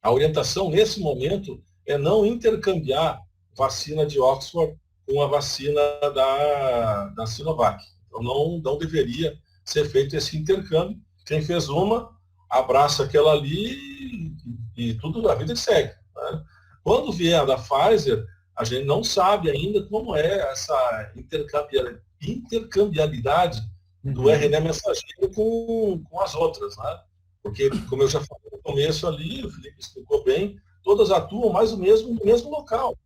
Speaker 4: a orientação nesse momento é não intercambiar vacina de Oxford com a vacina da Sinovac. Então, não deveria ser feito esse intercâmbio. Quem fez uma, abraça aquela ali e tudo, a vida segue. Né? Quando vier a da Pfizer, a gente não sabe ainda como é essa intercambiabilidade do RNA mensageiro com as outras, né? Porque, como eu já falei no começo ali, o Felipe explicou bem, todas atuam mais ou menos no mesmo local.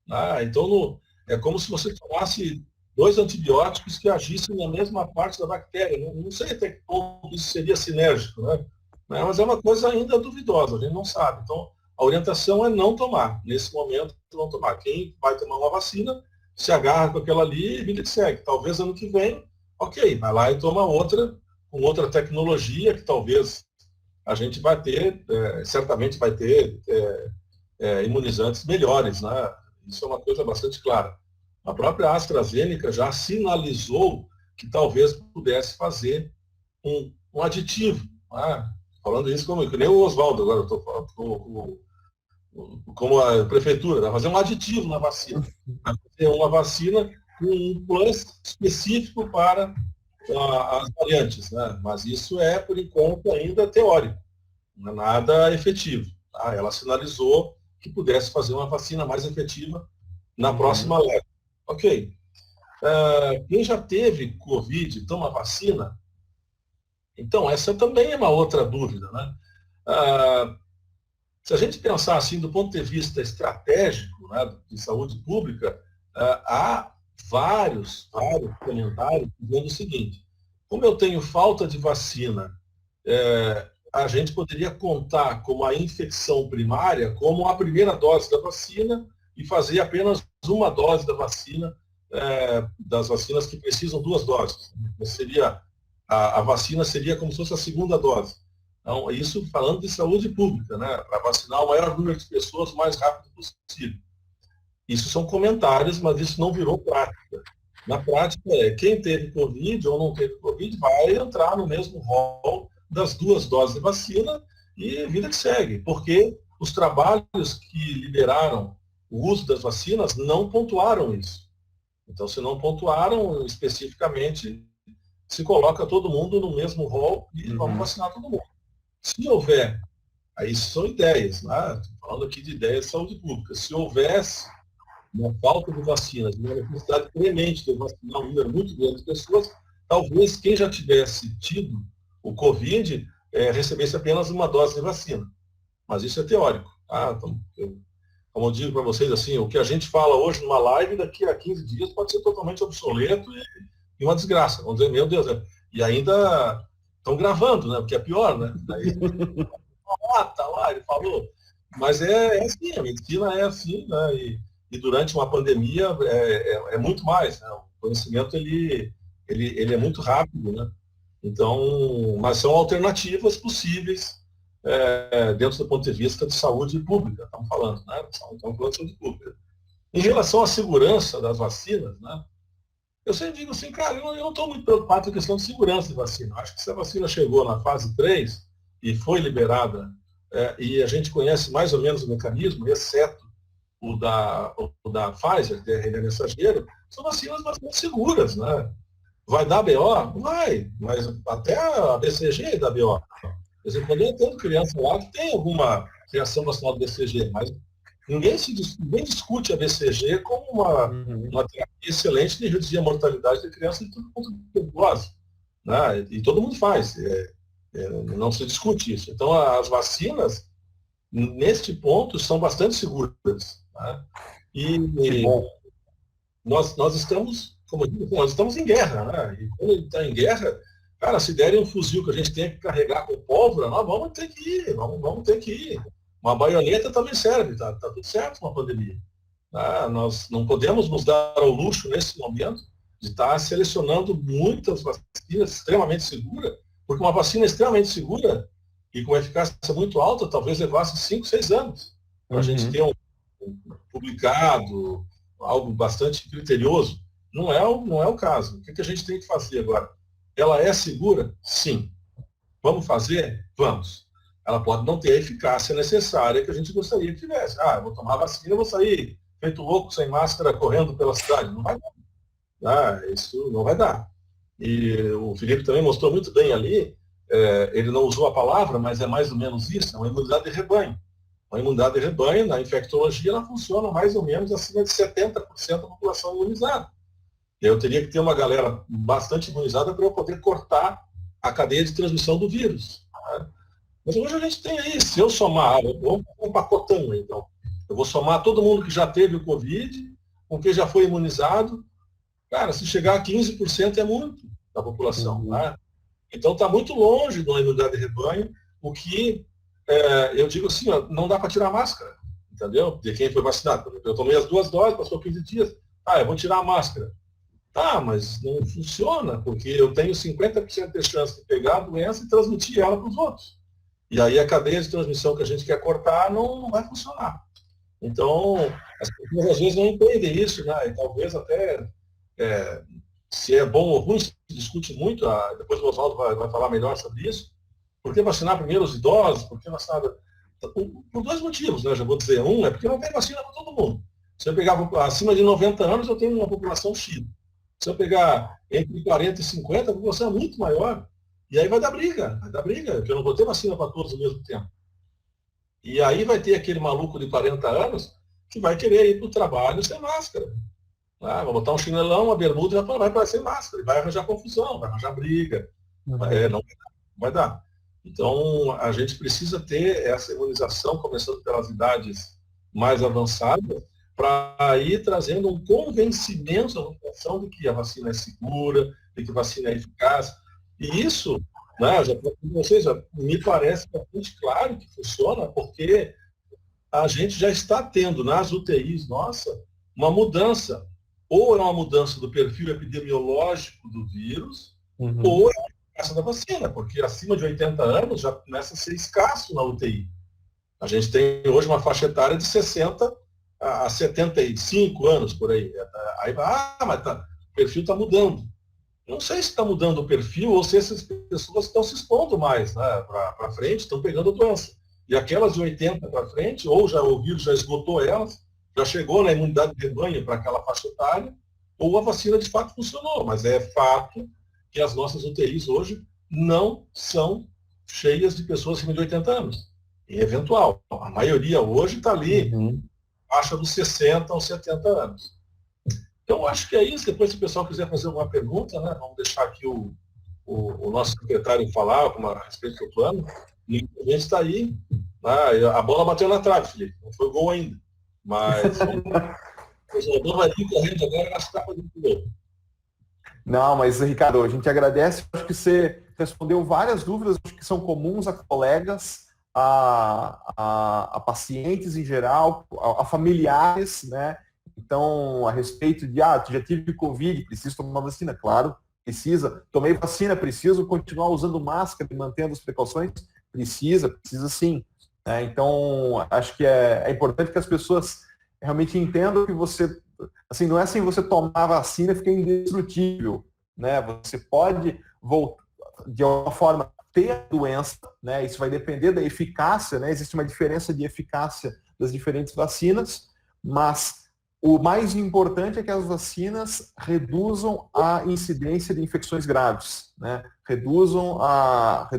Speaker 4: Né? Então, é como se você tomasse 2 antibióticos que agissem na mesma parte da bactéria. Não sei até que ponto isso seria sinérgico, né? Mas é uma coisa ainda duvidosa, a gente não sabe. Então, a orientação é não tomar. Nesse momento, não tomar. Quem vai tomar uma vacina, se agarra com aquela ali e vida que segue. Talvez ano que vem, ok, vai lá e toma outra, com outra tecnologia, que talvez a gente vai ter, certamente vai ter imunizantes melhores, né? Isso é uma coisa bastante clara. A própria AstraZeneca já sinalizou que talvez pudesse fazer um aditivo. Né? Falando isso como que nem o Oswaldo, agora eu estou falando como a prefeitura, vai fazer um aditivo na vacina. Vai fazer uma vacina com um plus específico para as variantes. Né? Mas isso é, por enquanto, ainda teórico, não é nada efetivo. Tá? Ela sinalizou que pudesse fazer uma vacina mais efetiva na próxima leva. Ok. Quem já teve Covid toma vacina? Então, essa também é uma outra dúvida. Né? Se a gente pensar assim do ponto de vista estratégico, né, de saúde pública, há vários comentários dizendo o seguinte: como eu tenho falta de vacina, a gente poderia contar como a infecção primária como a primeira dose da vacina e fazer apenas uma dose da vacina, das vacinas que precisam 2 doses. Seria, a vacina seria como se fosse a segunda dose. Então, isso falando de saúde pública, né? Para vacinar o maior número de pessoas o mais rápido possível. Isso são comentários, mas isso não virou prática. Na prática, quem teve Covid ou não teve Covid vai entrar no mesmo rol das 2 doses de vacina e vida que segue, porque os trabalhos que liberaram o uso das vacinas não pontuaram isso. Então, se não pontuaram especificamente, se coloca todo mundo no mesmo rol e vamos vacinar todo mundo. Se houver, aí são ideias, né? Estou falando aqui de ideias de saúde pública, se houvesse uma falta de vacinas, uma necessidade premente de vacinar um número muito grande de pessoas, talvez quem já tivesse tido o Covid recebesse apenas uma dose de vacina. Mas isso é teórico. Tá? Então, como eu digo para vocês, assim, o que a gente fala hoje numa live, daqui a 15 dias pode ser totalmente obsoleto e uma desgraça. Vamos dizer, meu Deus. E ainda estão gravando, né? Porque é pior, né? Aí, tá lá, ele falou. Mas é assim, a medicina é assim, né? E durante uma pandemia é muito mais, né? O conhecimento, ele é muito rápido, né? Então, mas são alternativas possíveis dentro do ponto de vista de saúde pública, estamos falando, né? Estamos falando de saúde pública. Em relação à segurança das vacinas, né? Eu sempre digo assim, cara, eu não estou muito preocupado com a questão de segurança de vacina. Acho que se a vacina chegou na fase 3 e foi liberada, e a gente conhece mais ou menos o mecanismo, exceto o da Pfizer, que é RNA mensageiro, são vacinas bastante seguras, né? Vai dar BO? Vai, mas até a BCG dá BO. Por exemplo, quando eu entendo criança lá que tem alguma reação vacinal do BCG, mas ninguém discute a BCG como uma terapia excelente de reduzir a mortalidade da criança de tudo quanto é tuberculose, né? E todo mundo faz, não se discute isso. Então, as vacinas, neste ponto, são bastante seguras, né? E nós estamos, como eu digo, nós estamos em guerra, né? E quando ele está em guerra, cara, se derem um fuzil que a gente tem que carregar com pólvora, nós vamos ter que ir, vamos ter que ir. Uma baioneta também serve, tá tudo certo com a pandemia. Tá? Nós não podemos nos dar ao luxo, nesse momento, de estar selecionando muitas vacinas extremamente seguras, porque uma vacina extremamente segura e com eficácia muito alta, talvez levasse 5, 6 anos para a gente ter um publicado, algo bastante criterioso. Não é o caso. O que a gente tem que fazer agora? Ela é segura? Sim. Vamos fazer? Vamos. Ela pode não ter a eficácia necessária que a gente gostaria que tivesse. Eu vou tomar a vacina, eu vou sair feito louco, sem máscara, correndo pela cidade. Não vai dar. Isso não vai dar. E o Felipe também mostrou muito bem ali, ele não usou a palavra, mas é mais ou menos isso, é uma imunidade de rebanho. Uma imunidade de rebanho, na infectologia, ela funciona mais ou menos acima de 70% da população imunizada. E eu teria que ter uma galera bastante imunizada para eu poder cortar a cadeia de transmissão do vírus. Né? Mas hoje a gente tem aí, se eu somar, vamos um pacotão, então. Eu vou somar todo mundo que já teve o Covid, com quem já foi imunizado. Cara, se chegar a 15% é muito da população. Né? Então está muito longe de uma imunidade de rebanho, o que eu digo assim, não dá para tirar a máscara, entendeu? De quem foi vacinado. Eu tomei as 2 doses, passou 15 dias, eu vou tirar a máscara. Tá, mas não funciona, porque eu tenho 50% de chance de pegar a doença e transmitir ela para os outros. E aí a cadeia de transmissão que a gente quer cortar não vai funcionar. Então, as pessoas às vezes não entendem isso, né? E talvez até, se é bom ou ruim, se discute muito, depois o Oswaldo vai falar melhor sobre isso. Por que vacinar primeiro os idosos? Por que vacinar... Por 2 motivos, né? Já vou dizer. Um é porque não tem vacina para todo mundo. Se eu pegar acima de 90 anos, eu tenho uma população X. Se eu pegar entre 40 e 50, a população é muito maior. E aí vai dar briga, porque eu não vou ter vacina para todos ao mesmo tempo. E aí vai ter aquele maluco de 40 anos que vai querer ir para o trabalho sem máscara. Vai botar um chinelão, uma bermuda e vai para sem máscara. E vai arranjar confusão, vai arranjar briga. Não vai dar. Então, a gente precisa ter essa imunização, começando pelas idades mais avançadas, para ir trazendo um convencimento à população de que a vacina é segura, de que a vacina é eficaz. E isso, né, me parece bastante claro que funciona, porque a gente já está tendo nas UTIs, uma mudança. Ou é uma mudança do perfil epidemiológico do vírus, ou é a eficácia da vacina, porque acima de 80 anos já começa a ser escasso na UTI. A gente tem hoje uma faixa etária de 60 a 75 anos, por aí. Aí mas o perfil está mudando. Não sei se está mudando o perfil ou se essas pessoas estão se expondo mais, né, para frente, estão pegando a doença. E aquelas de 80 para frente, ou o vírus já esgotou elas, já chegou na imunidade de rebanho para aquela faixa etária, ou a vacina de fato funcionou. Mas é fato que as nossas UTIs hoje não são cheias de pessoas acima de 80 anos. É eventual. A maioria hoje está ali, faixa dos 60 aos 70 anos. Então, eu acho que é isso. Depois, se o pessoal quiser fazer alguma pergunta, né, vamos deixar aqui o nosso secretário falar a respeito do plano. E a gente está aí. Né, a bola bateu na trave, Felipe. Não foi gol ainda. Mas o jogador vai vir correndo agora, acho que está fazendo gol.
Speaker 1: Não, mas, Ricardo, a gente agradece. Acho que você respondeu várias dúvidas que são comuns a colegas, a pacientes em geral, a familiares, né? Então, a respeito de, já tive Covid, preciso tomar vacina? Claro, precisa. Tomei vacina, preciso continuar usando máscara e mantendo as precauções? Precisa sim. Então, acho que é importante que as pessoas realmente entendam que você, assim, não é assim você tomar a vacina e ficar indestrutível, né? Você pode voltar, de alguma forma, ter a doença, né? Isso vai depender da eficácia, né? Existe uma diferença de eficácia das diferentes vacinas, mas o mais importante é que as vacinas reduzam a incidência de infecções graves, né? Reduzam a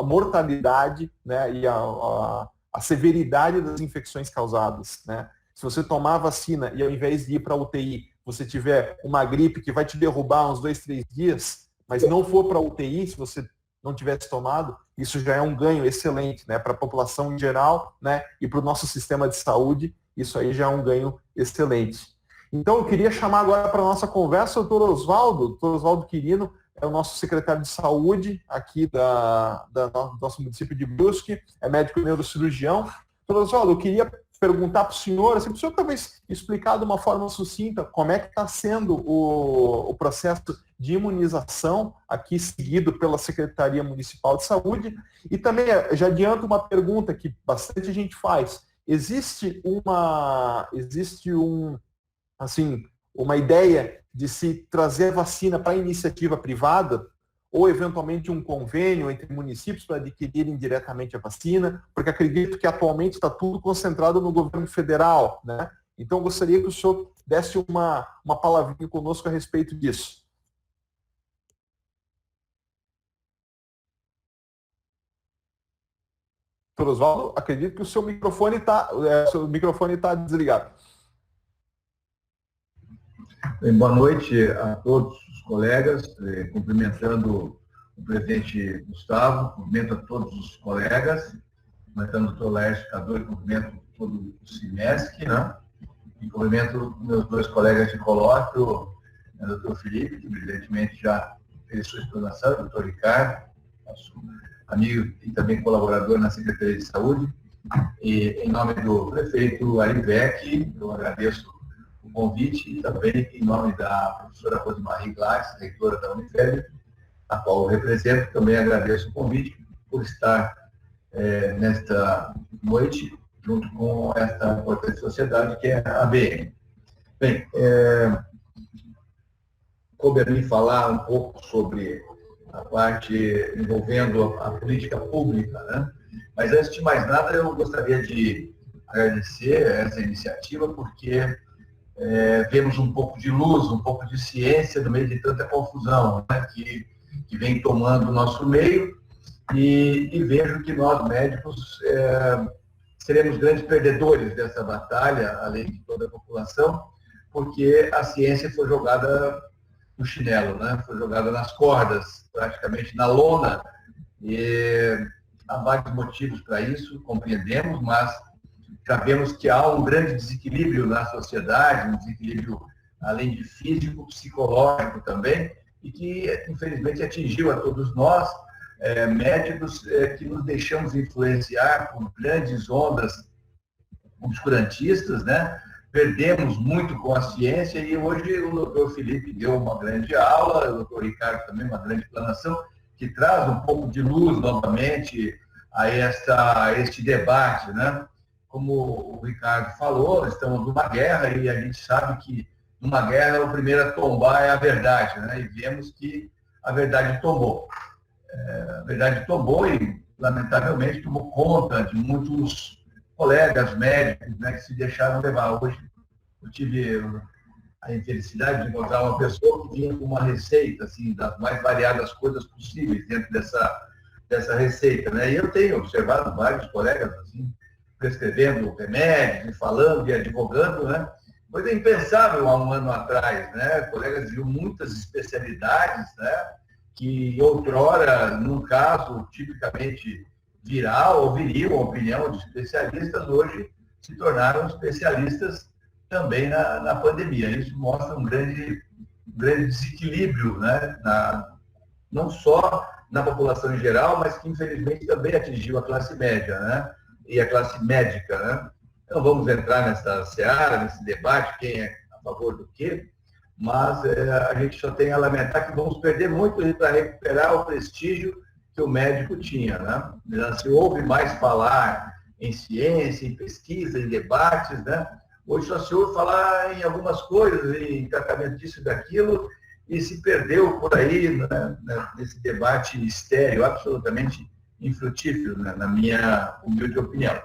Speaker 1: mortalidade, né? E a severidade das infecções causadas, né? Se você tomar a vacina e ao invés de ir para a UTI, você tiver uma gripe que vai te derrubar uns 2, 3 dias, mas não for para a UTI, se você não tivesse tomado, isso já é um ganho excelente, né? Para a população em geral, né? E para o nosso sistema de saúde, isso aí já é um ganho excelente. Então, eu queria chamar agora para a nossa conversa o doutor Oswaldo Quirino, é o nosso secretário de saúde aqui do nosso município de Brusque, é médico neurocirurgião. Doutor Oswaldo, eu queria perguntar para o senhor, assim, para o senhor talvez explicar de uma forma sucinta como é que está sendo o processo de imunização aqui seguido pela Secretaria Municipal de Saúde. E também já adianto uma pergunta que bastante gente faz. Existe uma ideia de se trazer vacina para iniciativa privada ou eventualmente um convênio entre municípios para adquirirem diretamente a vacina, porque acredito que atualmente está tudo concentrado no governo federal, né? Então, gostaria que o senhor desse uma palavrinha conosco a respeito disso. Doutor Oswaldo, acredito que o seu microfone está desligado.
Speaker 5: Boa noite a todos os colegas, cumprimentando o presidente Gustavo, cumprimento a todos os colegas, cumprimentando o doutor Laércio Cador, cumprimento todo o CIMESC, né? E cumprimento meus 2 colegas de colóquio, o doutor Felipe, que brilhantemente já fez sua explanação, o doutor Ricardo, nosso amigo e também colaborador na Secretaria de Saúde. E em nome do prefeito Arivec, eu agradeço o convite e também em nome da professora Rosemarie Gladys, reitora da Unifeb, a qual eu represento, também agradeço o convite por estar nesta noite junto com esta importante sociedade que é a ABM. Bem, coube a mim falar um pouco sobre a parte envolvendo a política pública, né? Mas antes de mais nada, eu gostaria de agradecer essa iniciativa, porque vemos um pouco de luz, um pouco de ciência no meio de tanta confusão, né, que vem tomando o nosso meio, e vejo que nós, médicos, seremos grandes perdedores dessa batalha, além de toda a população, porque a ciência foi jogada no chinelo, né, foi jogada nas cordas, praticamente na lona, e há vários motivos para isso, compreendemos, mas sabemos que há um grande desequilíbrio na sociedade, um desequilíbrio, além de físico, psicológico também, e que, infelizmente, atingiu a todos nós, médicos, que nos deixamos influenciar por grandes ondas obscurantistas, né? Perdemos muito com a ciência, e hoje o doutor Felipe deu uma grande aula, o doutor Ricardo também uma grande explanação, que traz um pouco de luz novamente a este debate, né? Como o Ricardo falou, estamos numa guerra e a gente sabe que numa guerra o primeiro a tombar é a verdade, né? E vemos que a verdade tombou. A verdade tombou e, lamentavelmente, tomou conta de muitos colegas médicos, né, que se deixaram levar. Hoje eu tive a infelicidade de encontrar uma pessoa que vinha com uma receita, assim, das mais variadas coisas possíveis dentro dessa receita, né? E eu tenho observado vários colegas, assim, prescrevendo remédios, e falando e advogando, né? Coisa impensável há um ano atrás, né? Colegas de muitas especialidades, né? Que outrora, num caso tipicamente viral, ouviriam a opinião de especialistas, hoje se tornaram especialistas também na pandemia. Isso mostra um grande desequilíbrio, né? Não só na população em geral, mas que infelizmente também atingiu a classe média, né? E a classe médica, né? Não vamos entrar nessa seara, nesse debate, quem é a favor do quê, mas a gente só tem a lamentar que vamos perder muito para recuperar o prestígio que o médico tinha, né? Já se ouve mais falar em ciência, em pesquisa, em debates, né? Hoje só se ouve falar em algumas coisas, em tratamento disso e daquilo, e se perdeu por aí, né, nesse debate estéril, absolutamente infrutífero, né, na minha humilde opinião.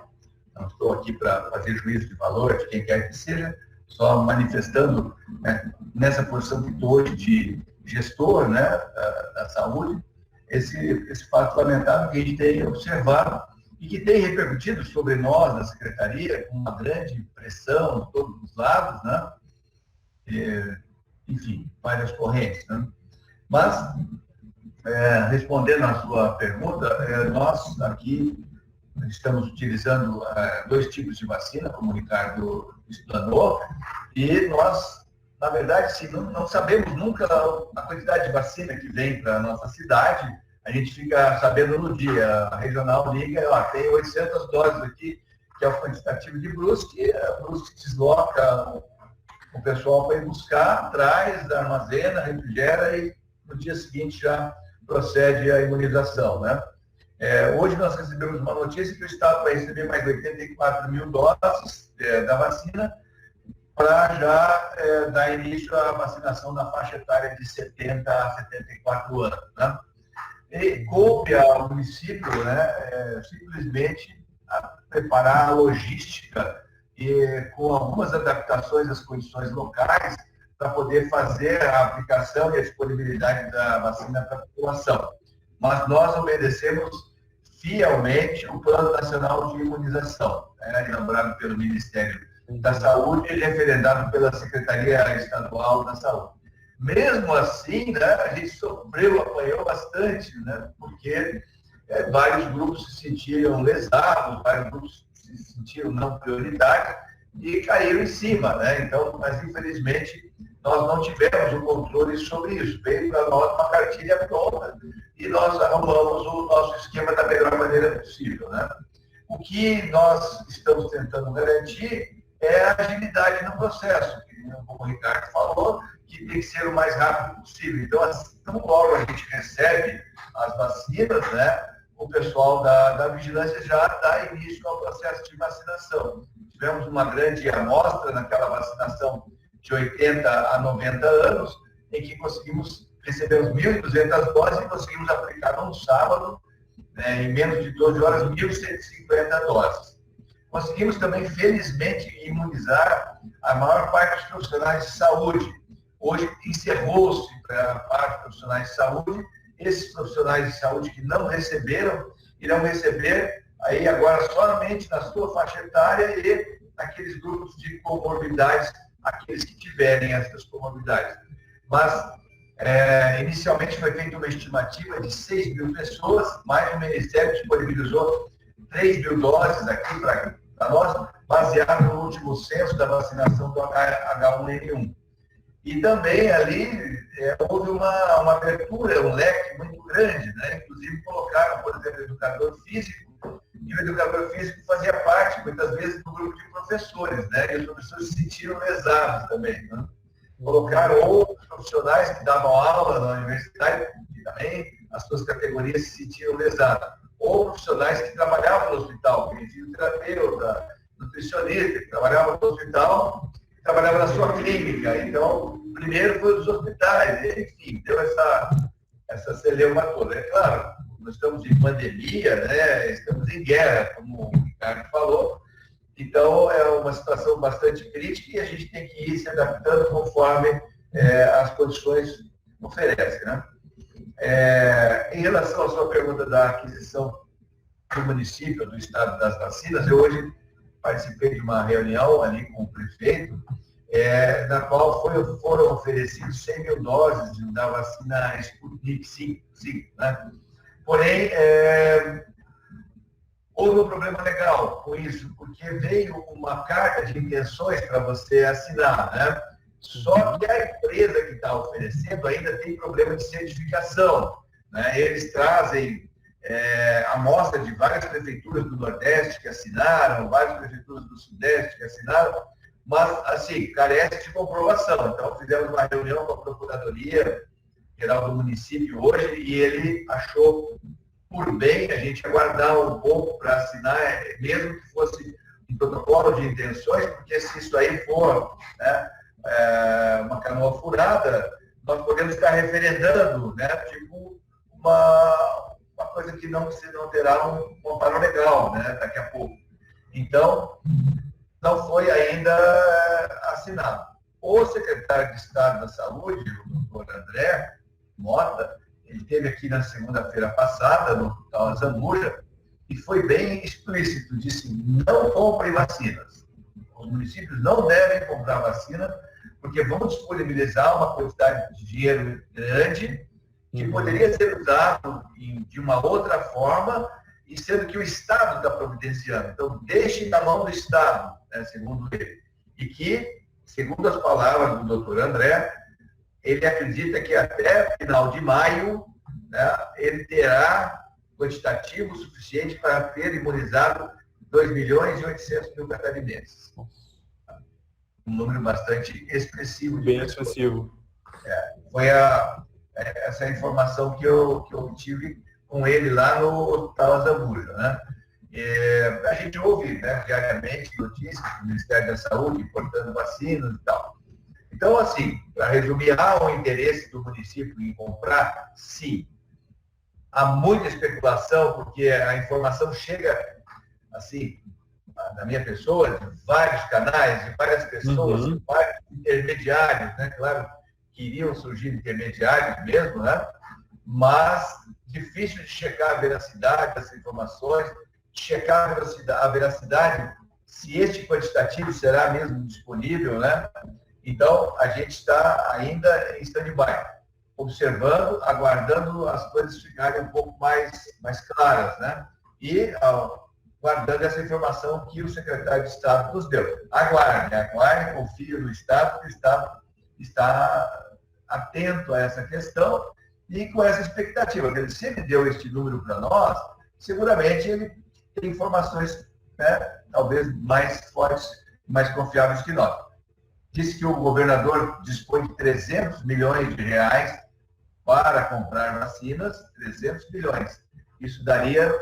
Speaker 5: Não estou aqui para fazer juízo de valor de quem quer que seja, só manifestando, né, nessa posição que estou hoje de gestor, né, da saúde, esse fato lamentável que a gente tem observado e que tem repercutido sobre nós, na Secretaria, com uma grande pressão de todos os lados, né? Enfim, várias correntes, né? Mas, respondendo à sua pergunta, nós aqui estamos utilizando 2 tipos de vacina, como o Ricardo explanou, e nós, na verdade, sim, não sabemos nunca a quantidade de vacina que vem para a nossa cidade. A gente fica sabendo no dia, a regional liga, tem 800 doses aqui, que é o quantitativo de Brusque, a Brusque desloca o pessoal para ir buscar, traz, armazena, refrigera e no dia seguinte já procede a imunização, né? Hoje nós recebemos uma notícia que o Estado vai receber mais 84 mil doses da vacina para já dar início à vacinação da faixa etária de 70 a 74 anos, né? E coube ao município, né, simplesmente preparar a logística e com algumas adaptações às condições locais para poder fazer a aplicação e a disponibilidade da vacina para a população. Mas nós obedecemos fielmente o Plano Nacional de Imunização, elaborado pelo Ministério da Saúde e referendado pela Secretaria Estadual da Saúde. Mesmo assim, né, a gente apanhou bastante, né, porque vários grupos se sentiram lesados, vários grupos se sentiram não prioritários e caíram em cima, né? Então, mas infelizmente nós não tivemos o controle sobre isso. Veio para nós uma cartilha pronta e nós arrumamos o nosso esquema da melhor maneira possível, né? O que nós estamos tentando garantir é a agilidade no processo, como o Ricardo falou, que tem que ser o mais rápido possível. Então, tão logo a gente recebe as vacinas, né, o pessoal da vigilância já dá início ao processo de vacinação. Tivemos uma grande amostra naquela vacinação de 80 a 90 anos, em que recebemos 1.200 doses e conseguimos aplicar num sábado, né, em menos de 12 horas, 1.150 doses. Conseguimos também, felizmente, imunizar a maior parte dos profissionais de saúde. Hoje encerrou-se para a parte dos profissionais de saúde. Esses profissionais de saúde que não receberam, irão receber aí agora somente na sua faixa etária e naqueles grupos de comorbidades, aqueles que tiverem essas comorbidades. Mas, inicialmente foi feita uma estimativa de 6 mil pessoas, mas o Ministério disponibilizou 3 mil doses aqui para nós, baseado no último censo da vacinação do H1N1. E também ali houve uma abertura, um leque muito grande, né? Inclusive colocaram, por exemplo, o educador físico, e o educador físico fazia parte, muitas vezes, do grupo de professores, né? E os professores se sentiram lesados também, né? Colocaram outros profissionais que davam aula na universidade, e também as suas categorias se sentiram lesadas. Ou profissionais que trabalhavam no hospital, como fisioterapeuta, nutricionista, que trabalhavam no hospital, trabalhava na sua clínica. Então, primeiro foi os hospitais, e, enfim, deu essa celeuma toda. É claro, nós estamos em pandemia, né? Estamos em guerra, como o Ricardo falou, então é uma situação bastante crítica e a gente tem que ir se adaptando conforme as condições oferecem, né? Em relação à sua pergunta da aquisição do município, do estado das vacinas, eu hoje participei de uma reunião ali com o prefeito, na qual foram oferecidos 100 mil doses da vacina Sputnik 5, né? Porém, houve um problema legal com isso, porque veio uma carta de intenções para você assinar, né? Só que a empresa que está oferecendo ainda tem problema de certificação. né? Eles trazem amostra de várias prefeituras do Nordeste que assinaram, várias prefeituras do Sudeste que assinaram, mas, assim, carece de comprovação. Então, fizemos uma reunião com a Procuradoria-Geral do município hoje e ele achou por bem a gente aguardar um pouco para assinar, mesmo que fosse um protocolo de intenções, porque se isso aí for, né, uma canoa furada, nós podemos estar referendando, né, tipo uma coisa que não terá um amparo legal, né, daqui a pouco. Então, não foi ainda assinado. O secretário de Estado da Saúde, o doutor André Mota, ele esteve aqui na segunda-feira passada, no Hospital Azambuja, e foi bem explícito, disse, não comprem vacinas. Os municípios não devem comprar vacina, porque vão disponibilizar uma quantidade de dinheiro grande que poderia ser usado de uma outra forma, e sendo que o Estado está providenciando. Então, deixe na mão do Estado, né, segundo ele. E que, segundo as palavras do doutor André, ele acredita que até final de maio, né, ele terá quantitativo suficiente para ter imunizado 2.800.000 catarinenses. Um número bastante expressivo.
Speaker 1: Bem expressivo.
Speaker 5: Foi essa informação que eu obtive com ele lá no Hospital Azambuja, né? A gente ouve, né, diariamente notícias do Ministério da Saúde importando vacinas e tal. Então, assim, para resumir, há um interesse do município em comprar? Sim. Há muita especulação, porque a informação chega, assim, na minha pessoa, de vários canais, de várias pessoas, de vários intermediários, né? Claro, queriam surgir intermediários mesmo, né? Mas difícil de checar a veracidade dessas informações, checar a veracidade se este quantitativo será mesmo disponível, né? Então, a gente está ainda em stand-by, observando, aguardando as coisas ficarem um pouco mais claras, né? E guardando essa informação que o secretário de Estado nos deu. Aguarde, confie no Estado, porque o Estado está atento a essa questão e com essa expectativa. Ele sempre deu este número para nós, seguramente ele tem informações, né, talvez mais fortes, mais confiáveis que nós. Disse que o governador dispõe de 300 milhões de reais para comprar vacinas, 300 milhões. Isso daria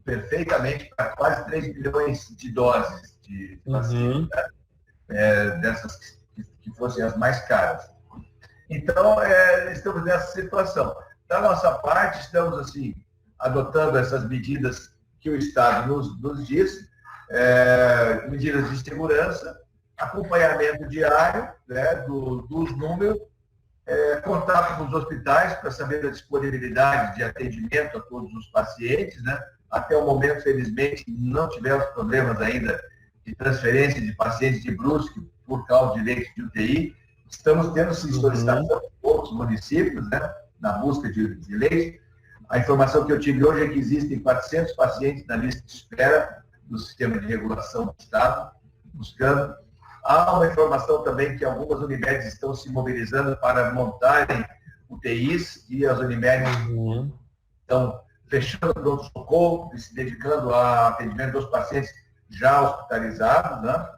Speaker 5: perfeitamente para quase 3 milhões de doses de vacina, né? Dessas que fossem as mais caras. Então, estamos nessa situação. Da nossa parte, estamos, assim, adotando essas medidas que o Estado nos diz, medidas de segurança, acompanhamento diário, né, dos números, contato com os hospitais para saber a disponibilidade de atendimento a todos os pacientes, né? Até o momento, felizmente, não tivemos problemas ainda de transferência de pacientes de Brusque por causa de leitos de UTI. Estamos tendo solicitação de outros municípios, né, na busca de leitos. A informação que eu tive hoje é que existem 400 pacientes na lista de espera do sistema de regulação do Estado, buscando. Há uma informação também que algumas Unimedes estão se mobilizando para montarem UTIs e as Unimedes estão fechando o pronto-socorro e se dedicando ao atendimento dos pacientes já hospitalizados, né?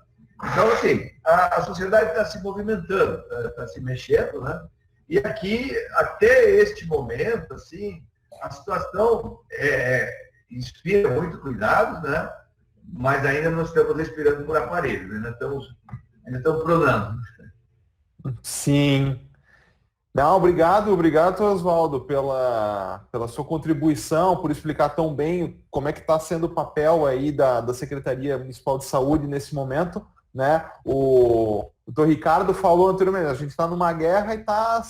Speaker 5: Então, assim, a sociedade está se movimentando, está se mexendo, né? E aqui, até este momento, assim, a situação inspira muito cuidado, né? Mas ainda não estamos respirando por aparelho, ainda estamos pronando.
Speaker 1: Sim. Não, obrigado, Oswaldo, pela sua contribuição, por explicar tão bem como é que está sendo o papel aí da Secretaria Municipal de Saúde nesse momento, né? O Dr. Ricardo falou anteriormente, a gente está numa guerra e está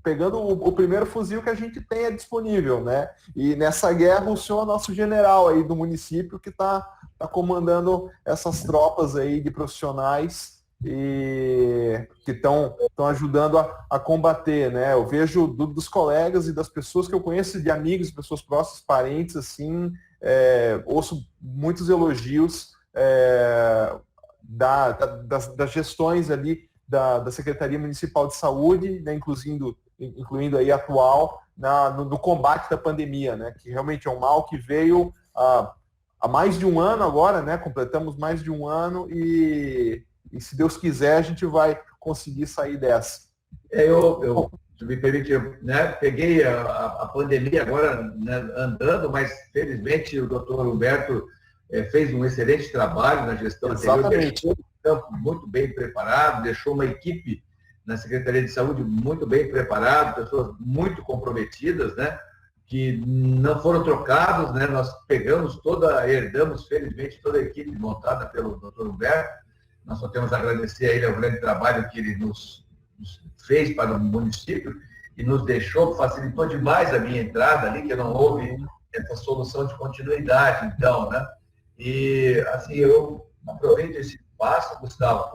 Speaker 1: pegando o primeiro fuzil que a gente tenha disponível, né? E nessa guerra o senhor é nosso general aí do município que está comandando essas tropas aí de profissionais e que estão ajudando a combater, né? Eu vejo dos colegas e das pessoas que eu conheço, de amigos, pessoas próximas, parentes, assim, ouço muitos elogios das gestões ali da Secretaria Municipal de Saúde, né, incluindo aí a atual, no combate da pandemia, né? Que realmente é um mal que veio há mais de um ano agora, né? Completamos mais de um ano e se Deus quiser, a gente vai conseguir sair dessa.
Speaker 5: Se me permite, né, peguei a pandemia agora, né, andando, mas felizmente o doutor Humberto fez um excelente trabalho na gestão anterior, deixou o campo muito bem preparado, deixou uma equipe na Secretaria de Saúde muito bem preparada, pessoas muito comprometidas, né, que não foram trocados, né, nós herdamos felizmente toda a equipe montada pelo doutor Humberto. Nós só temos a agradecer a ele ao grande trabalho que ele nos fez para o município e nos deixou, facilitou demais a minha entrada ali, que não houve essa solução de continuidade, então, né? E, assim, eu aproveito esse espaço, Gustavo,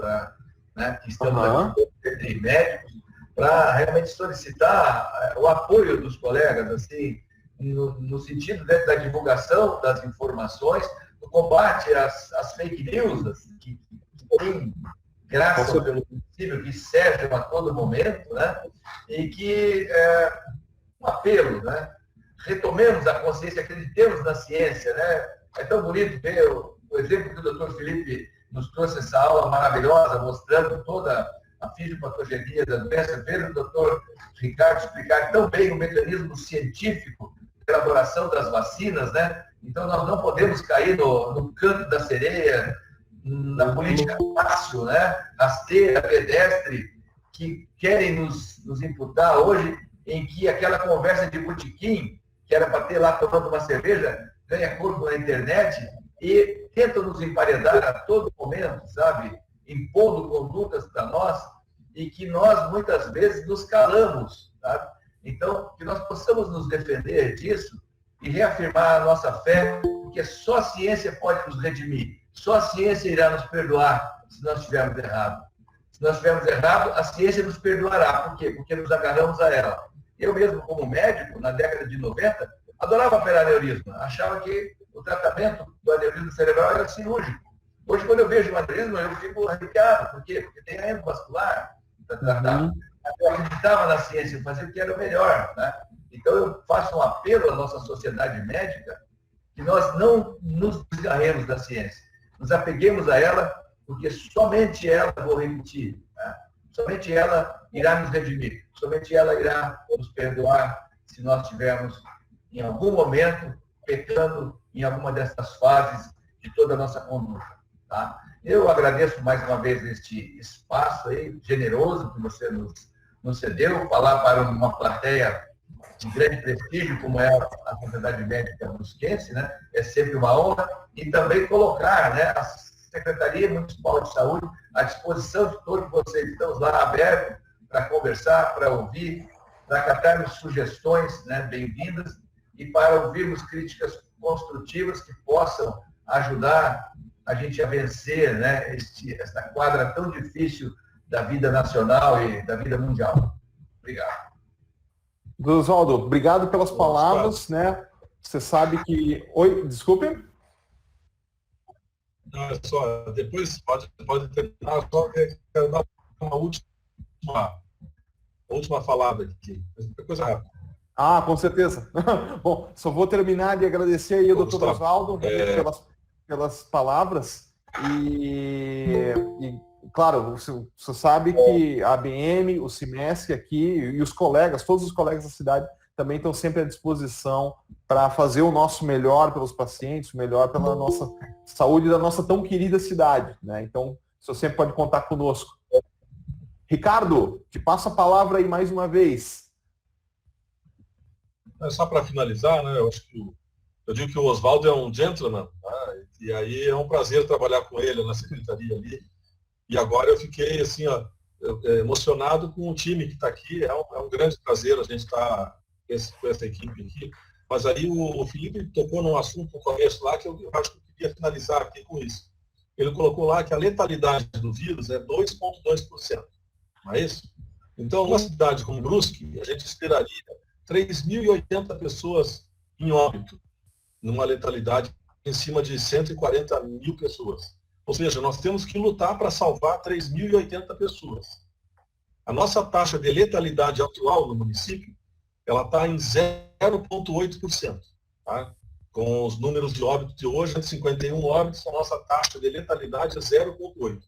Speaker 5: que estamos aqui médicos, para realmente solicitar o apoio dos colegas, assim, no sentido da divulgação das informações, no combate às fake news, assim, que tem graça pelo município, que servem a todo momento, né? E que um apelo, né? Retomemos a consciência, acreditemos na ciência, né? É tão bonito ver o exemplo que o doutor Felipe nos trouxe, essa aula maravilhosa, mostrando toda a fisiopatogenia da doença, ver o doutor Ricardo explicar tão bem o mecanismo científico de elaboração das vacinas, né? Então, nós não podemos cair no canto da sereia, na política fácil, né? Rasteira, pedestre, que querem nos imputar hoje, em que aquela conversa de botequim, que era para ter lá tomando uma cerveja, ganha corpo na internet e tentam nos emparedar a todo momento, sabe? Impondo condutas para nós e que nós, muitas vezes, nos calamos, sabe? Então, que nós possamos nos defender disso e reafirmar a nossa fé, porque só a ciência pode nos redimir. Só a ciência irá nos perdoar se nós estivermos errados. Se nós estivermos errados, a ciência nos perdoará. Por quê? Porque nos agarramos a ela. Eu mesmo, como médico, na década de 90, adorava operar aneurisma. Achava que o tratamento do aneurisma cerebral era cirúrgico. Hoje, quando eu vejo um aneurisma, eu fico arrepiado. Por quê? Porque tem a endovascular para tratar. Eu acreditava na ciência, eu fazia o que era o melhor, né? Então, eu faço um apelo à nossa sociedade médica que nós não nos desgarremos da ciência. Nos apeguemos a ela, porque somente ela, vou repetir, né? Somente ela irá nos redimir, somente ela irá nos perdoar se nós estivermos, em algum momento, pecando em alguma dessas fases de toda a nossa conduta. Tá? Eu agradeço mais uma vez este espaço aí, generoso que você nos cedeu, falar para uma plateia de grande prestígio, como é a Sociedade Médica Brusquense, né? É sempre uma honra, e também colocar, né, a Secretaria Municipal de Saúde à disposição de todos vocês. Estamos lá abertos para conversar, para ouvir, para acatarmos sugestões, né, bem-vindas, e para ouvirmos críticas construtivas que possam ajudar a gente a vencer, né, esta quadra tão difícil da vida nacional e da vida mundial. Obrigado.
Speaker 1: Oswaldo, obrigado pelas palavras, né? Você sabe que... Oi, desculpe?
Speaker 4: Não, é só, depois pode terminar, só quero dar uma última falada aqui. Coisa rápida.
Speaker 1: Ah, com certeza. Bom, só vou terminar de agradecer aí ao doutor Oswaldo pelas palavras e, claro, você sabe que a ABM, o CIMESC aqui e os colegas, todos os colegas da cidade também estão sempre à disposição para fazer o nosso melhor pelos pacientes, o melhor pela nossa saúde da nossa tão querida cidade, né? Então, você sempre pode contar conosco. Ricardo, te passo a palavra aí mais uma vez.
Speaker 4: Só para finalizar, né? Eu digo que o Oswaldo é um gentleman, né? E aí é um prazer trabalhar com ele na secretaria ali. E agora eu fiquei assim, ó, emocionado com o time que está aqui. É um grande prazer a gente estar com essa equipe aqui. Mas aí o Felipe tocou num assunto no começo lá que eu acho que eu queria finalizar aqui com isso. Ele colocou lá que a letalidade do vírus é 2,2%. Não é isso? Então, numa cidade como Brusque, a gente esperaria 3.080 pessoas em óbito, numa letalidade em cima de 140 mil pessoas. Ou seja, nós temos que lutar para salvar 3.080 pessoas. A nossa taxa de letalidade atual no município ela está em 0,8%. Tá? Com os números de óbito de hoje, 151 óbitos, a nossa taxa de letalidade é 0,8%.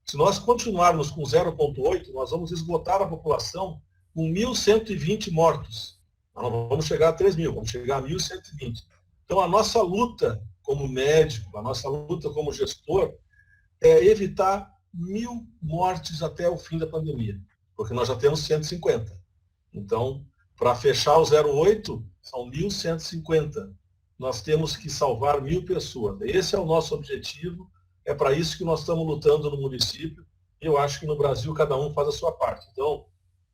Speaker 4: Se nós continuarmos com 0,8%, nós vamos esgotar a população com 1.120 mortos. Nós não vamos chegar a 3.000, vamos chegar a 1.120. Então, a nossa luta como médico, a nossa luta como gestor, é evitar 1.000 mortes até o fim da pandemia, porque nós já temos 150. Então, para fechar o 0,8, são 1.150. Nós temos que salvar 1.000 pessoas. Esse é o nosso objetivo, é para isso que nós estamos lutando no município, e eu acho que no Brasil cada um faz a sua parte. Então,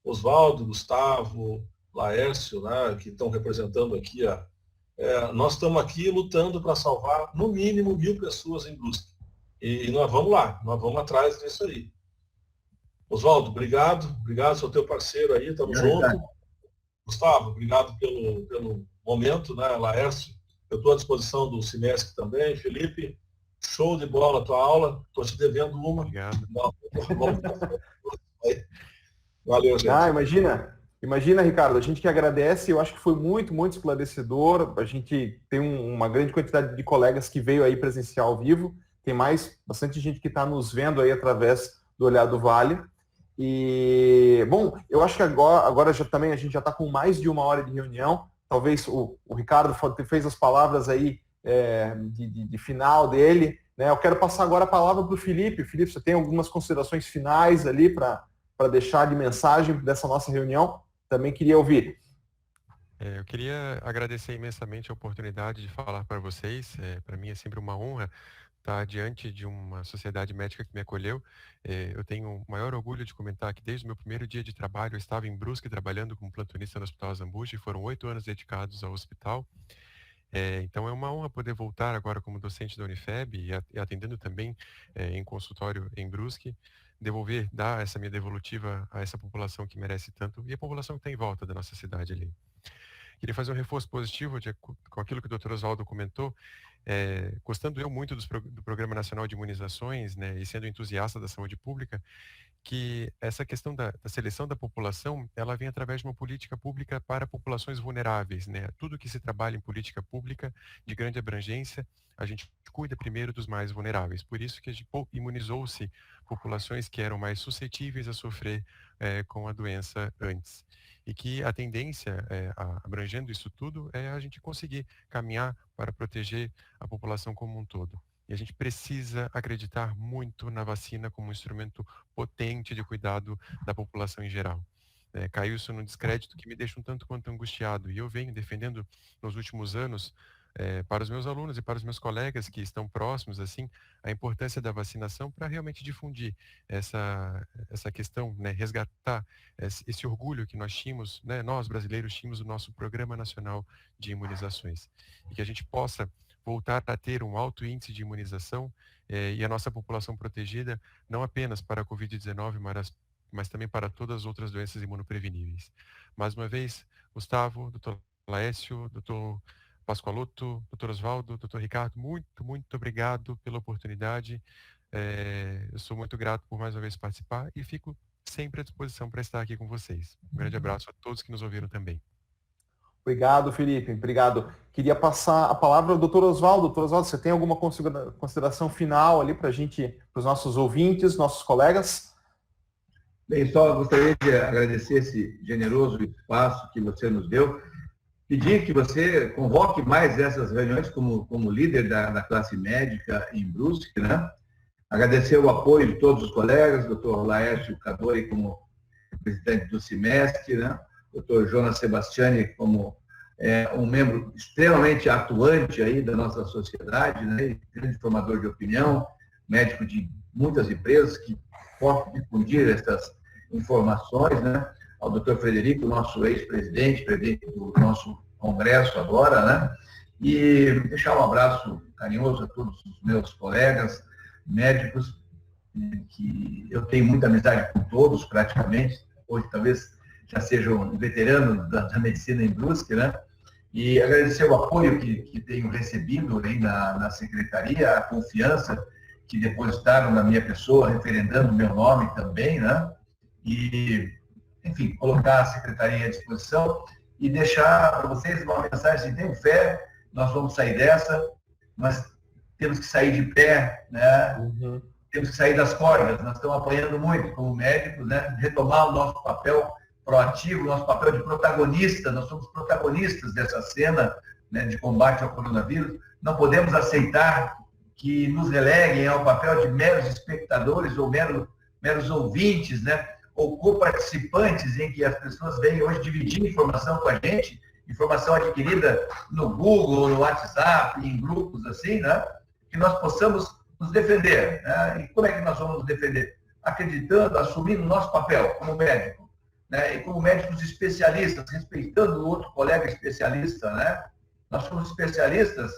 Speaker 4: Oswaldo, Gustavo, Laércio, né, que estão representando aqui, nós estamos aqui lutando para salvar no mínimo 1.000 pessoas em Brusque. E nós vamos lá, nós vamos atrás disso aí. Oswaldo, obrigado, sou teu parceiro aí, estamos juntos. Gustavo, obrigado pelo momento, né, Laércio, eu estou à disposição do Simesc também. Felipe, show de bola a tua aula, estou te devendo uma.
Speaker 3: Obrigado.
Speaker 4: Valeu, gente.
Speaker 1: Imagina, Ricardo, a gente que agradece, eu acho que foi muito, muito esclarecedor. A gente tem uma grande quantidade de colegas que veio aí presenciar ao vivo, tem bastante gente que está nos vendo aí através do Olhar do Vale. E, bom, eu acho que agora também a gente já está com mais de 1 hora de reunião. Talvez o Ricardo fez as palavras aí de final dele, né? Eu quero passar agora a palavra para o Felipe. Felipe, você tem algumas considerações finais ali para deixar de mensagem dessa nossa reunião? Também queria ouvir.
Speaker 3: Eu queria agradecer imensamente a oportunidade de falar para vocês. Para mim é sempre uma honra estar diante de uma sociedade médica que me acolheu. Eu tenho o maior orgulho de comentar que desde o meu primeiro dia de trabalho eu estava em Brusque trabalhando como plantonista no Hospital Zambuja, e foram 8 anos dedicados ao hospital. Então é uma honra poder voltar agora como docente da Unifeb e atendendo também em consultório em Brusque, dar essa minha devolutiva a essa população que merece tanto e a população que está em volta da nossa cidade ali. Queria fazer um reforço positivo com aquilo que o Dr. Oswaldo comentou. Gostando eu muito do Programa Nacional de Imunizações, né, e sendo entusiasta da saúde pública, que essa questão da seleção da população, ela vem através de uma política pública para populações vulneráveis, né? Tudo que se trabalha em política pública de grande abrangência, a gente cuida primeiro dos mais vulneráveis. Por isso que a gente imunizou-se populações que eram mais suscetíveis a sofrer com a doença antes. E que a tendência, abrangendo isso tudo, é a gente conseguir caminhar para proteger a população como um todo. E a gente precisa acreditar muito na vacina como um instrumento potente de cuidado da população em geral. Caiu isso num descrédito que me deixa um tanto quanto angustiado. E eu venho defendendo nos últimos anos, para os meus alunos e para os meus colegas que estão próximos, assim, a importância da vacinação para realmente difundir essa questão, né, resgatar esse orgulho que nós tínhamos, né, nós brasileiros tínhamos o nosso Programa Nacional de Imunizações. E que a gente possa voltar a ter um alto índice de imunização e a nossa população protegida, não apenas para a Covid-19, mas também para todas as outras doenças imunopreveníveis. Mais uma vez, Gustavo, Dr. Laércio, Dr. Pascoaloto, Dr. Oswaldo, Dr. Ricardo, muito, muito obrigado pela oportunidade. Eu sou muito grato por mais uma vez participar e fico sempre à disposição para estar aqui com vocês. Um grande abraço a todos que nos ouviram também.
Speaker 1: Obrigado, Felipe. Obrigado. Queria passar a palavra ao Dr. Oswaldo. Dr. Oswaldo, você tem alguma consideração final ali para os nossos ouvintes, nossos colegas?
Speaker 5: Bem, só gostaria de agradecer esse generoso espaço que você nos deu. Pedir que você convoque mais essas reuniões como líder da classe médica em Brusque, né? Agradecer o apoio de todos os colegas, Dr. Laércio Cadori como presidente do Simesc, né? Dr. Jonas Sebastiani como um membro extremamente atuante aí da nossa sociedade, né? Grande formador de opinião, médico de muitas empresas que podem difundir essas informações, né? Ao Dr. Frederico, nosso ex-presidente, presidente do nosso congresso agora, né? E deixar um abraço carinhoso a todos os meus colegas médicos, que eu tenho muita amizade com todos, praticamente. Hoje, talvez, já sejam veteranos da medicina em Brusque, né? E agradecer o apoio que tenho recebido aí na secretaria, a confiança que depositaram na minha pessoa, referendando o meu nome também, né? E, enfim, colocar a secretaria à disposição e deixar para vocês uma mensagem assim, tenham fé, nós vamos sair dessa, mas temos que sair de pé, né? Temos que sair das cordas, nós estamos apanhando muito como médicos, né? Retomar o nosso papel proativo, o nosso papel de protagonista, nós somos protagonistas dessa cena, né, de combate ao coronavírus, não podemos aceitar que nos releguem ao papel de meros espectadores ou meros ouvintes, né? Ou coparticipantes em que as pessoas vêm hoje dividir informação com a gente, informação adquirida no Google, no WhatsApp, em grupos assim, né? Que nós possamos nos defender, né? E como é que nós vamos nos defender? Acreditando, assumindo o nosso papel como médico, né? E como médicos especialistas, respeitando o outro colega especialista, né? Nós somos especialistas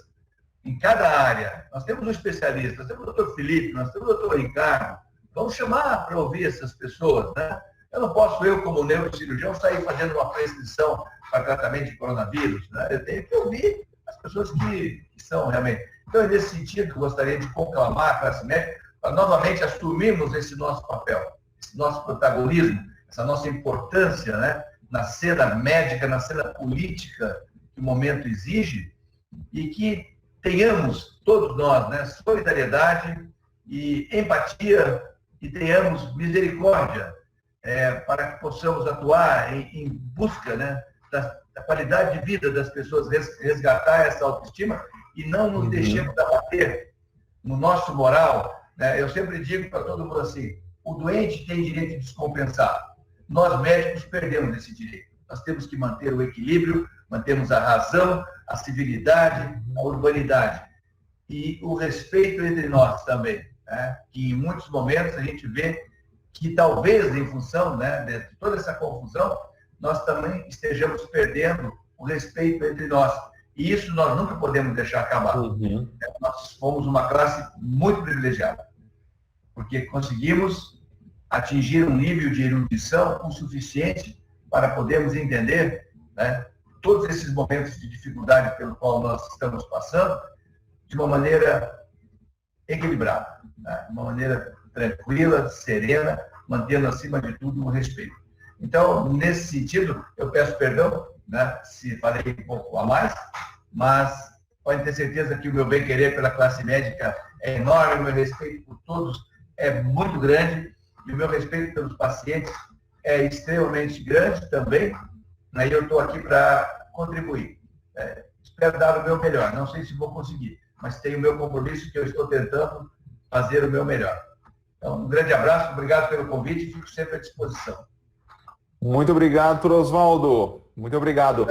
Speaker 5: em cada área. Nós temos um especialista, nós temos o doutor Felipe, nós temos o doutor Ricardo. Vamos chamar para ouvir essas pessoas, né? Eu não posso, como neurocirurgião, sair fazendo uma prescrição para tratamento de coronavírus, né? Eu tenho que ouvir as pessoas que são realmente. Então, nesse sentido, gostaria de conclamar a classe médica para novamente assumirmos esse nosso papel, esse nosso protagonismo, essa nossa importância, né? Na cena médica, na cena política que o momento exige, e que tenhamos, todos nós, né? Solidariedade e empatia, e tenhamos misericórdia para que possamos atuar em busca, né, da qualidade de vida das pessoas, resgatar essa autoestima e não nos deixemos abater no nosso moral. Né? Eu sempre digo para todo mundo assim, o doente tem direito de descompensar. Nós, médicos, perdemos esse direito. Nós temos que manter o equilíbrio, mantermos a razão, a civilidade, a urbanidade e o respeito entre nós também. Né? Que em muitos momentos a gente vê que talvez em função, né, de toda essa confusão, nós também estejamos perdendo o respeito entre nós. E isso nós nunca podemos deixar acabar. Nós fomos uma classe muito privilegiada, porque conseguimos atingir um nível de erudição o suficiente para podermos entender, né, todos esses momentos de dificuldade pelo qual nós estamos passando de uma maneira equilibrada, né? De uma maneira tranquila, serena, mantendo acima de tudo o respeito. Então, nesse sentido, eu peço perdão, né, se falei um pouco a mais, mas podem ter certeza que o meu bem-querer pela classe médica é enorme, o meu respeito por todos é muito grande, e o meu respeito pelos pacientes é extremamente grande também, né, e eu estou aqui para contribuir. Espero dar o meu melhor, não sei se vou conseguir, mas tenho o meu compromisso que eu estou tentando fazer o meu melhor. Então, um grande abraço, obrigado pelo convite e fico sempre à disposição.
Speaker 1: Muito obrigado, doutor Oswaldo. Muito obrigado.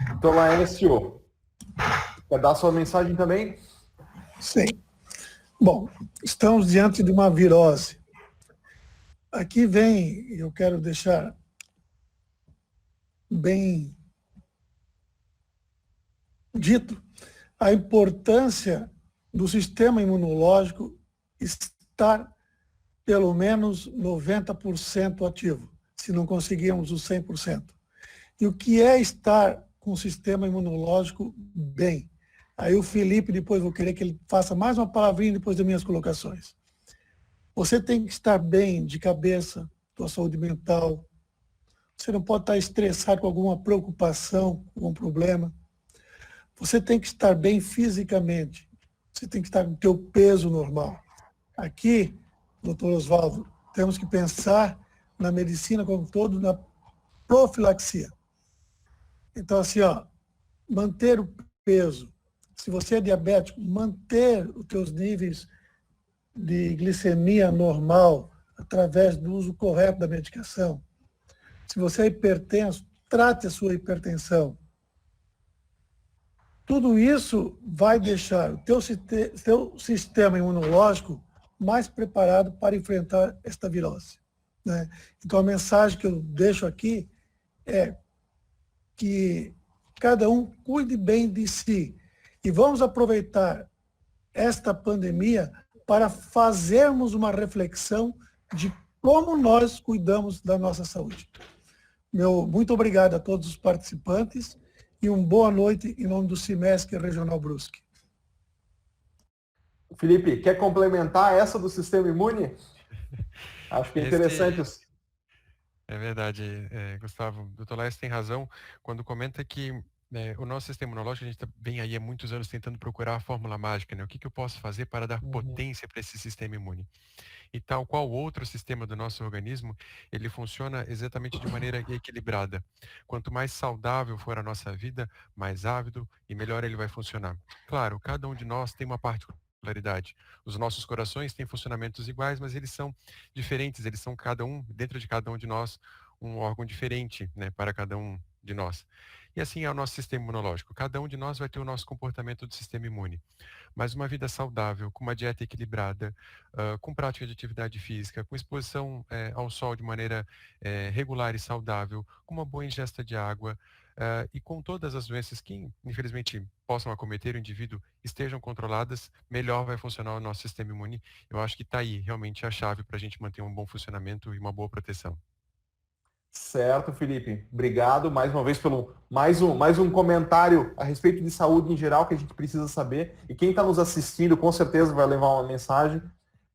Speaker 1: Doutor Laércio, quer dar sua mensagem também?
Speaker 2: Sim. Bom, estamos diante de uma virose. Aqui vem, eu quero deixar bem dito, a importância do sistema imunológico estar pelo menos 90% ativo, se não conseguirmos os 100%. E o que é estar com o sistema imunológico bem? Aí o Felipe, depois vou querer que ele faça mais uma palavrinha depois das minhas colocações. Você tem que estar bem de cabeça, sua saúde mental. Você não pode estar estressado com alguma preocupação, algum problema. Você tem que estar bem fisicamente. Você tem que estar com o teu peso normal. Aqui, doutor Oswaldo, temos que pensar na medicina como um todo, na profilaxia. Então, assim, manter o peso. Se você é diabético, manter os teus níveis de glicemia normal através do uso correto da medicação. Se você é hipertenso, trate a sua hipertensão. Tudo isso vai deixar o teu sistema imunológico mais preparado para enfrentar esta virose, né? Então, a mensagem que eu deixo aqui é que cada um cuide bem de si. E vamos aproveitar esta pandemia para fazermos uma reflexão de como nós cuidamos da nossa saúde. Muito obrigado a todos os participantes e uma boa noite em nome do CIMESC Regional Brusque.
Speaker 1: Felipe, quer complementar essa do sistema imune? Acho que é interessante.
Speaker 3: É verdade, Gustavo. O Dr. Laércio tem razão quando comenta que o nosso sistema imunológico, a gente vem aí há muitos anos tentando procurar a fórmula mágica, né? O que que eu posso fazer para dar potência para esse sistema imune? E tal qual outro sistema do nosso organismo, ele funciona exatamente de maneira equilibrada. Quanto mais saudável for a nossa vida, mais ávido e melhor ele vai funcionar. Claro, cada um de nós tem uma particularidade. Os nossos corações têm funcionamentos iguais, mas eles são diferentes, eles são cada um, dentro de cada um de nós, um órgão diferente, né, para cada um de nós. E assim é o nosso sistema imunológico. Cada um de nós vai ter o nosso comportamento do sistema imune. Mas uma vida saudável, com uma dieta equilibrada, com prática de atividade física, com exposição ao sol de maneira regular e saudável, com uma boa ingesta de água, e com todas as doenças que, infelizmente, possam acometer o indivíduo estejam controladas, melhor vai funcionar o nosso sistema imune. Eu acho que está aí realmente a chave para a gente manter um bom funcionamento e uma boa proteção.
Speaker 1: Certo, Felipe. Obrigado mais uma vez pelo mais um comentário a respeito de saúde em geral que a gente precisa saber. E quem está nos assistindo com certeza vai levar uma mensagem.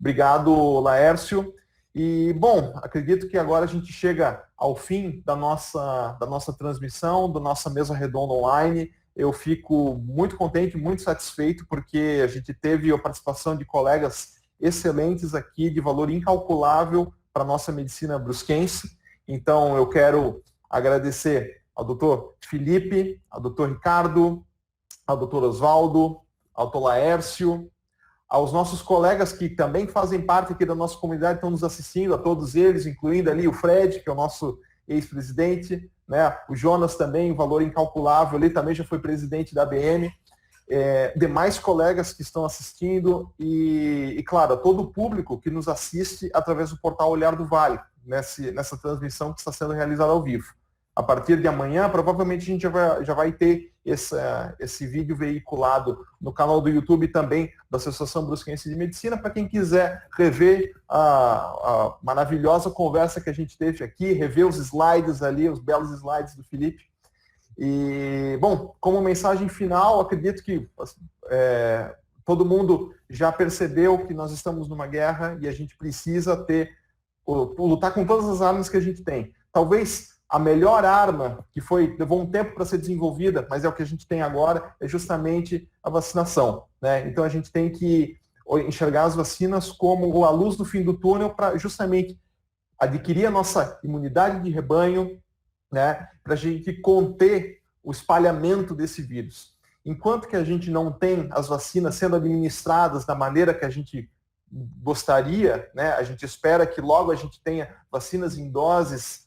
Speaker 1: Obrigado, Laércio. E, bom, acredito que agora a gente chega ao fim da nossa transmissão, da nossa mesa redonda online. Eu fico muito contente, muito satisfeito, porque a gente teve a participação de colegas excelentes aqui, de valor incalculável para a nossa medicina brusquense. Então, eu quero agradecer ao doutor Felipe, ao doutor Ricardo, ao doutor Oswaldo, ao doutor Laércio, aos nossos colegas que também fazem parte aqui da nossa comunidade, estão nos assistindo, a todos eles, incluindo ali o Fred, que é o nosso ex-presidente, né? O Jonas também, um valor incalculável, ele também já foi presidente da ABM, demais colegas que estão assistindo e, claro, a todo o público que nos assiste através do portal Olhar do Vale, nessa transmissão que está sendo realizada ao vivo. A partir de amanhã, provavelmente a gente já vai ter esse vídeo veiculado no canal do YouTube também da Associação Brusquense de Medicina, para quem quiser rever a maravilhosa conversa que a gente teve aqui, rever os slides ali, os belos slides do Felipe. E, bom, como mensagem final, acredito que todo mundo já percebeu que nós estamos numa guerra e a gente precisa lutar com todas as armas que a gente tem. Talvez a melhor arma, que levou um tempo para ser desenvolvida, mas é o que a gente tem agora, é justamente a vacinação, né? Então a gente tem que enxergar as vacinas como a luz do fim do túnel para justamente adquirir a nossa imunidade de rebanho, né? Para a gente conter o espalhamento desse vírus. Enquanto que a gente não tem as vacinas sendo administradas da maneira que a gente gostaria, né? A gente espera que logo a gente tenha vacinas em doses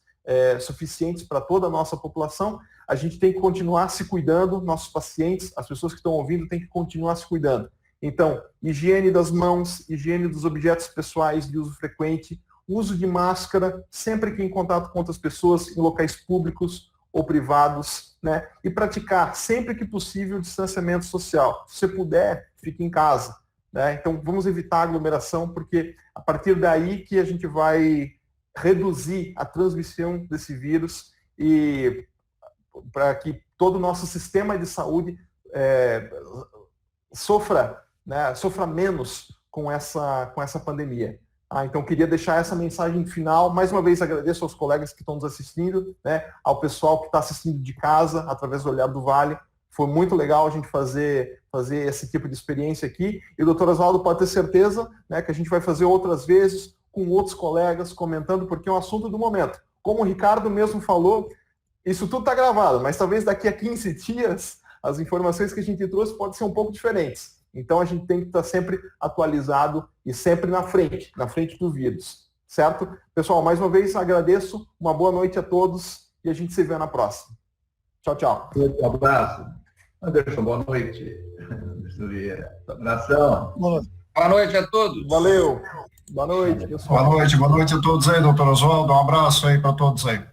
Speaker 1: suficientes para toda a nossa população. A gente tem que continuar se cuidando, nossos pacientes, as pessoas que estão ouvindo têm que continuar se cuidando. Então, higiene das mãos, higiene dos objetos pessoais de uso frequente, uso de máscara sempre que em contato com outras pessoas em locais públicos ou privados, né? E praticar sempre que possível o distanciamento social. Se você puder, fique em casa. Né? Então, vamos evitar a aglomeração, porque a partir daí que a gente vai reduzir a transmissão desse vírus e para que todo o nosso sistema de saúde sofra menos com essa pandemia. Então, queria deixar essa mensagem final. Mais uma vez, agradeço aos colegas que estão nos assistindo, né? Ao pessoal que está assistindo de casa, através do Olhar do Vale. Foi muito legal a gente fazer esse tipo de experiência aqui. E o doutor Oswaldo pode ter certeza, né, que a gente vai fazer outras vezes com outros colegas comentando, porque é um assunto do momento. Como o Ricardo mesmo falou, isso tudo está gravado, mas talvez daqui a 15 dias as informações que a gente trouxe podem ser um pouco diferentes. Então a gente tem que estar sempre atualizado e sempre na frente do vírus. Certo? Pessoal, mais uma vez agradeço, uma boa noite a todos e a gente se vê na próxima. Tchau, tchau.
Speaker 5: Um abraço. Anderson, boa noite. Abração.
Speaker 6: Boa noite a todos.
Speaker 1: Valeu. Boa noite, pessoal.
Speaker 6: Boa noite a todos aí, doutor Oswaldo. Um abraço aí para todos aí.